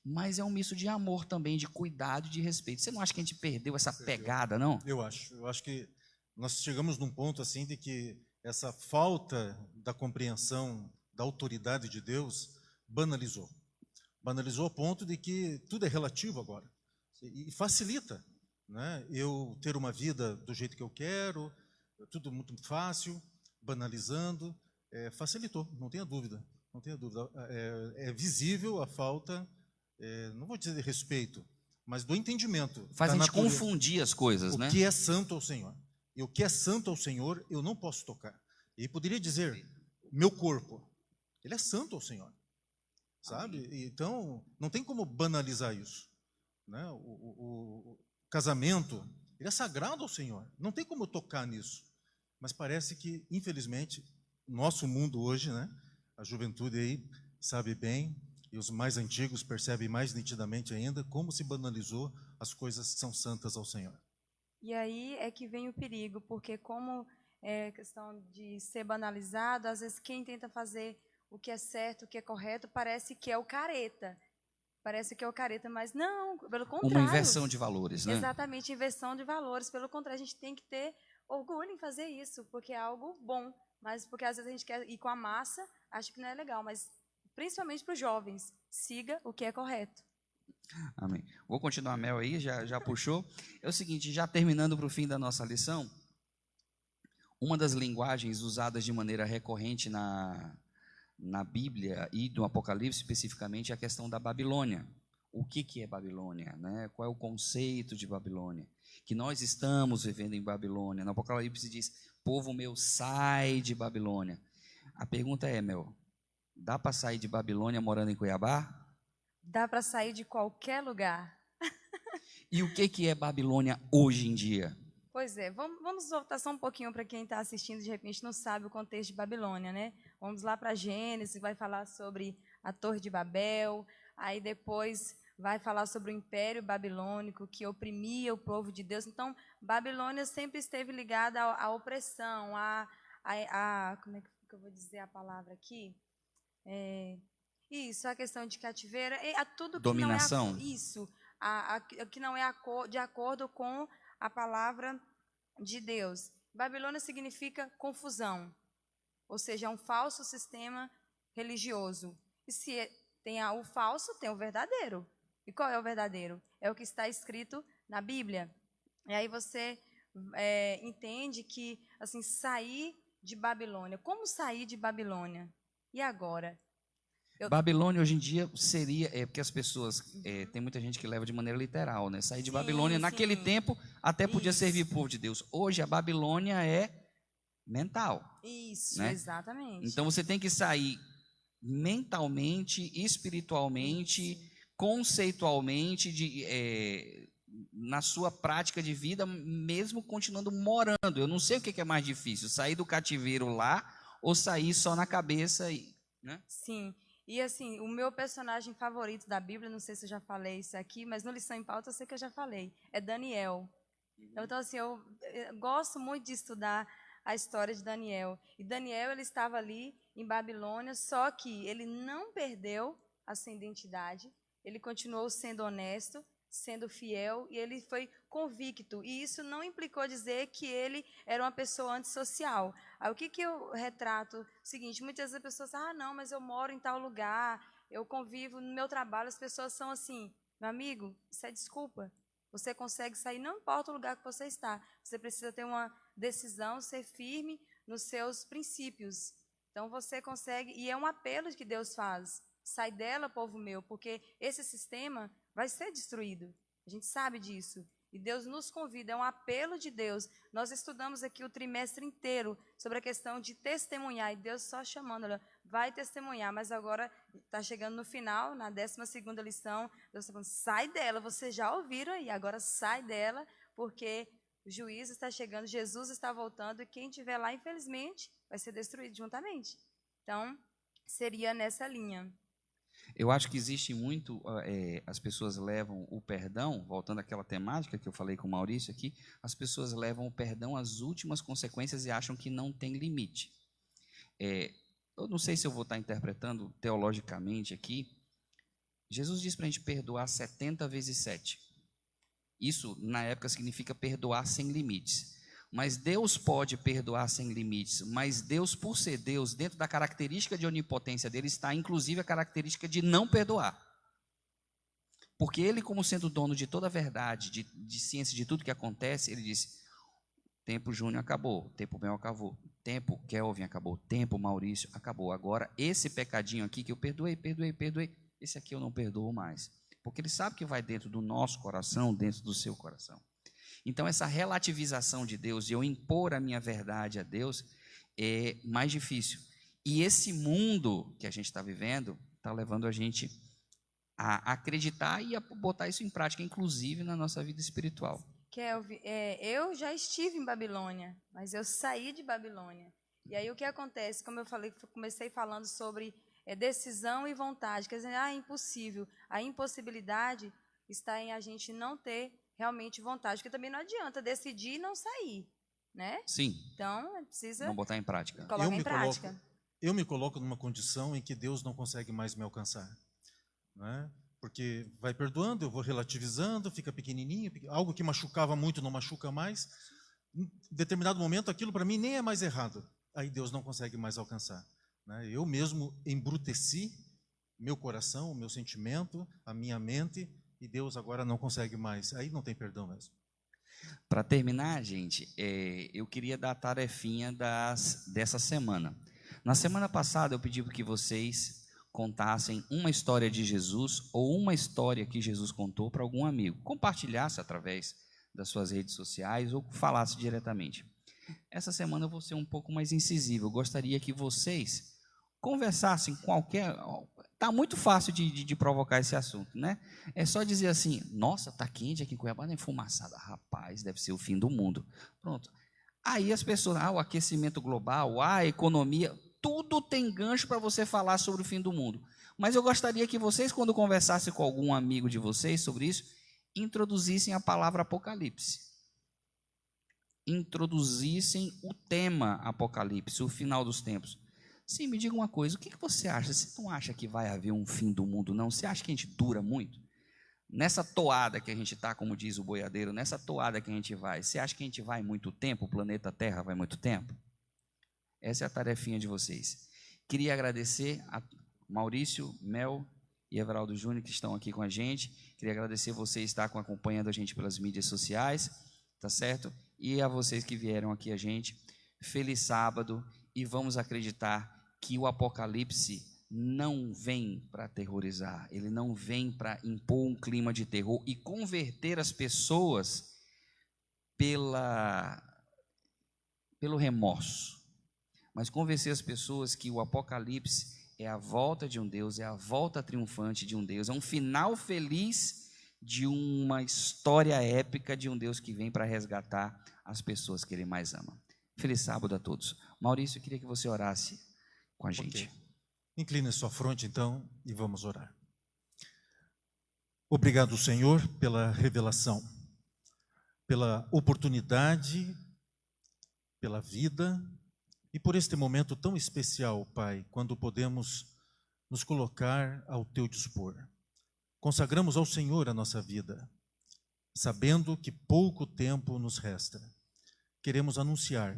mas é um misto de amor também, de cuidado e de respeito. Você não acha que a gente perdeu essa pegada, não? Eu acho que nós chegamos num ponto assim de que essa falta da compreensão da autoridade de Deus banalizou. Banalizou ao ponto de que tudo é relativo agora. E facilita, né? Eu ter uma vida do jeito que eu quero, tudo muito fácil, banalizando, facilitou, não tenha dúvida. Não tenha dúvida. É visível a falta, não vou dizer de respeito, mas do entendimento. Faz a gente confundir as coisas, né? O que é santo ao Senhor. E o que é santo ao Senhor, eu não posso tocar. E poderia dizer, meu corpo, ele é santo ao Senhor. Sabe? Então, não tem como banalizar isso. Né? O casamento, ele é sagrado ao Senhor. Não tem como tocar nisso. Mas parece que, infelizmente, nosso mundo hoje, né? A juventude aí sabe bem, e os mais antigos percebem mais nitidamente ainda, como se banalizou as coisas que são santas ao Senhor. E aí é que vem o perigo, porque como é questão de ser banalizado, às vezes quem tenta fazer o que é certo, o que é correto, parece que é o careta. Parece que é o careta, mas não, pelo contrário. Uma inversão de valores, né? Exatamente, inversão de valores. Pelo contrário, a gente tem que ter orgulho em fazer isso, porque é algo bom. Mas porque às vezes a gente quer ir com a massa, acha que não é legal. Mas principalmente para os jovens, siga o que é correto. Amém. Vou continuar a Mel aí, já puxou. É o seguinte, já terminando para o fim da nossa lição, uma das linguagens usadas de maneira recorrente na Bíblia e no Apocalipse especificamente é a questão da Babilônia. O que é Babilônia? Né? Qual é o conceito de Babilônia? Que nós estamos vivendo em Babilônia. No Apocalipse diz, povo meu, sai de Babilônia. A pergunta é, Mel, dá para sair de Babilônia morando em Cuiabá? Dá para sair de qualquer lugar. E o que é Babilônia hoje em dia? Pois é, vamos voltar só um pouquinho para quem está assistindo, de repente não sabe o contexto de Babilônia, né? Vamos lá para Gênesis, vai falar sobre a Torre de Babel, aí depois vai falar sobre o Império Babilônico, que oprimia o povo de Deus. Então, Babilônia sempre esteve ligada à opressão, como é que eu vou dizer a palavra aqui? Isso, a questão de cativeiro, a tudo que dominação. Não é isso, que não é de acordo com a palavra de Deus. Babilônia significa confusão, ou seja, é um falso sistema religioso. E se tem o falso, tem o verdadeiro. E qual é o verdadeiro? É o que está escrito na Bíblia. E aí você entende que, assim, sair de Babilônia. Como sair de Babilônia? E agora? Babilônia hoje em dia seria, porque as pessoas, tem muita gente que leva de maneira literal, né? Sair de Babilônia, naquele tempo, até podia servir o povo de Deus. Hoje a Babilônia é mental. Isso, né? Exatamente. Então você tem que sair mentalmente, espiritualmente, conceitualmente, na sua prática de vida, mesmo continuando morando. Eu não sei o que é mais difícil, sair do cativeiro lá ou sair só na cabeça, né? Sim. E assim, o meu personagem favorito da Bíblia, não sei se eu já falei isso aqui, mas no Lição em Pauta eu sei que eu já falei, é Daniel. Então, assim, eu gosto muito de estudar a história de Daniel. E Daniel, ele estava ali em Babilônia, só que ele não perdeu a sua identidade, ele continuou sendo honesto, sendo fiel, e ele foi convicto. E isso não implicou dizer que ele era uma pessoa antissocial. Aí, o que eu retrato? O seguinte, muitas vezes as pessoas falam, não, mas eu moro em tal lugar, eu convivo no meu trabalho, as pessoas são assim, meu amigo, isso é desculpa. Você consegue sair, não importa o lugar que você está, você precisa ter uma decisão, ser firme nos seus princípios. Então você consegue, e é um apelo que Deus faz, sai dela, povo meu, porque esse sistema vai ser destruído. A gente sabe disso. E Deus nos convida, é um apelo de Deus. Nós estudamos aqui o trimestre inteiro sobre a questão de testemunhar. E Deus só chamando, olha, vai testemunhar. Mas agora está chegando no final, na 12ª lição. Deus está falando, sai dela, vocês já ouviram aí. Agora sai dela, porque o juízo está chegando, Jesus está voltando. E quem estiver lá, infelizmente, vai ser destruído juntamente. Então, seria nessa linha. Eu acho que existe muito, as pessoas levam o perdão, voltando àquela temática que eu falei com o Maurício aqui, as pessoas levam o perdão às últimas consequências e acham que não tem limite. Eu não sei se eu vou estar interpretando teologicamente aqui. Jesus diz para a gente perdoar 70 vezes 7. Isso, na época, significa perdoar sem limites. Mas Deus pode perdoar sem limites, mas Deus, por ser Deus, dentro da característica de onipotência dele, está inclusive a característica de não perdoar. Porque ele, como sendo dono de toda a verdade, de ciência de tudo que acontece, ele disse, tempo Júnior acabou, tempo Mel acabou, tempo Kelvin acabou, tempo Maurício acabou. Agora, esse pecadinho aqui que eu perdoei, esse aqui eu não perdoo mais. Porque ele sabe que vai dentro do nosso coração, dentro do seu coração. Então, essa relativização de Deus, de eu impor a minha verdade a Deus, é mais difícil. E esse mundo que a gente está vivendo está levando a gente a acreditar e a botar isso em prática, inclusive na nossa vida espiritual. Kelvin, eu já estive em Babilônia, mas eu saí de Babilônia. E aí o que acontece, como eu falei, comecei falando sobre decisão e vontade, quer dizer, é impossível. A impossibilidade está em a gente não ter realmente vontade, porque também não adianta decidir e não sair, né? Sim. Então, precisa não botar em prática. Colocar em prática. Eu me coloco numa condição em que Deus não consegue mais me alcançar, né? Porque vai perdoando, eu vou relativizando, fica pequenininho, algo que machucava muito não machuca mais. Em determinado momento, aquilo para mim nem é mais errado. Aí Deus não consegue mais alcançar, né? Eu mesmo embruteci meu coração, o meu sentimento, a minha mente, e Deus agora não consegue mais. Aí não tem perdão mesmo. Para terminar, gente, eu queria dar a tarefinha dessa semana. Na semana passada, eu pedi para que vocês contassem uma história de Jesus ou uma história que Jesus contou para algum amigo. Compartilhasse através das suas redes sociais ou falasse diretamente. Essa semana eu vou ser um pouco mais incisivo. Eu gostaria que vocês conversassem qualquer... Está muito fácil de provocar esse assunto, né? É só dizer assim, nossa, está quente aqui em Cuiabá, é fumaçada. Rapaz, deve ser o fim do mundo. Pronto. Aí as pessoas, o aquecimento global, a economia, tudo tem gancho para você falar sobre o fim do mundo. Mas eu gostaria que vocês, quando conversassem com algum amigo de vocês sobre isso, introduzissem a palavra Apocalipse. Introduzissem o tema Apocalipse, o final dos tempos. Sim, me diga uma coisa, o que você acha? Você não acha que vai haver um fim do mundo, não? Você acha que a gente dura muito? Nessa toada que a gente está, como diz o boiadeiro, nessa toada que a gente vai, você acha que a gente vai muito tempo? O planeta Terra vai muito tempo? Essa é a tarefinha de vocês. Queria agradecer a Maurício, Mel e Everaldo Júnior que estão aqui com a gente. Queria agradecer vocês que estão acompanhando a gente pelas mídias sociais, tá certo? E a vocês que vieram aqui a gente. Feliz sábado e vamos acreditar que o Apocalipse não vem para aterrorizar, ele não vem para impor um clima de terror e converter as pessoas pelo remorso, mas convencer as pessoas que o Apocalipse é a volta de um Deus, é a volta triunfante de um Deus, é um final feliz de uma história épica de um Deus que vem para resgatar as pessoas que Ele mais ama. Feliz sábado a todos. Maurício, eu queria que você orasse com a gente. Okay. Incline sua fronte, então, e vamos orar. Obrigado, Senhor, pela revelação, pela oportunidade, pela vida e por este momento tão especial, Pai, quando podemos nos colocar ao Teu dispor. Consagramos ao Senhor a nossa vida, sabendo que pouco tempo nos resta. Queremos anunciar,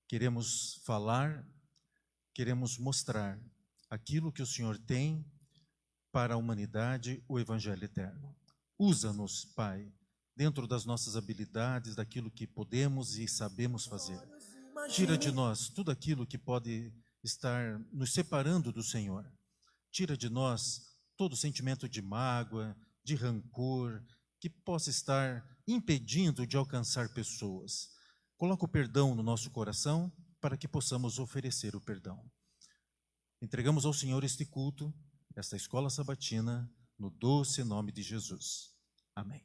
queremos falar, queremos mostrar aquilo que o Senhor tem para a humanidade, o Evangelho eterno. Usa-nos, Pai, dentro das nossas habilidades, daquilo que podemos e sabemos fazer. Tira de nós tudo aquilo que pode estar nos separando do Senhor. Tira de nós todo sentimento de mágoa, de rancor, que possa estar impedindo de alcançar pessoas. Coloca o perdão no nosso coração para que possamos oferecer o perdão. Entregamos ao Senhor este culto, esta escola sabatina, no doce nome de Jesus. Amém.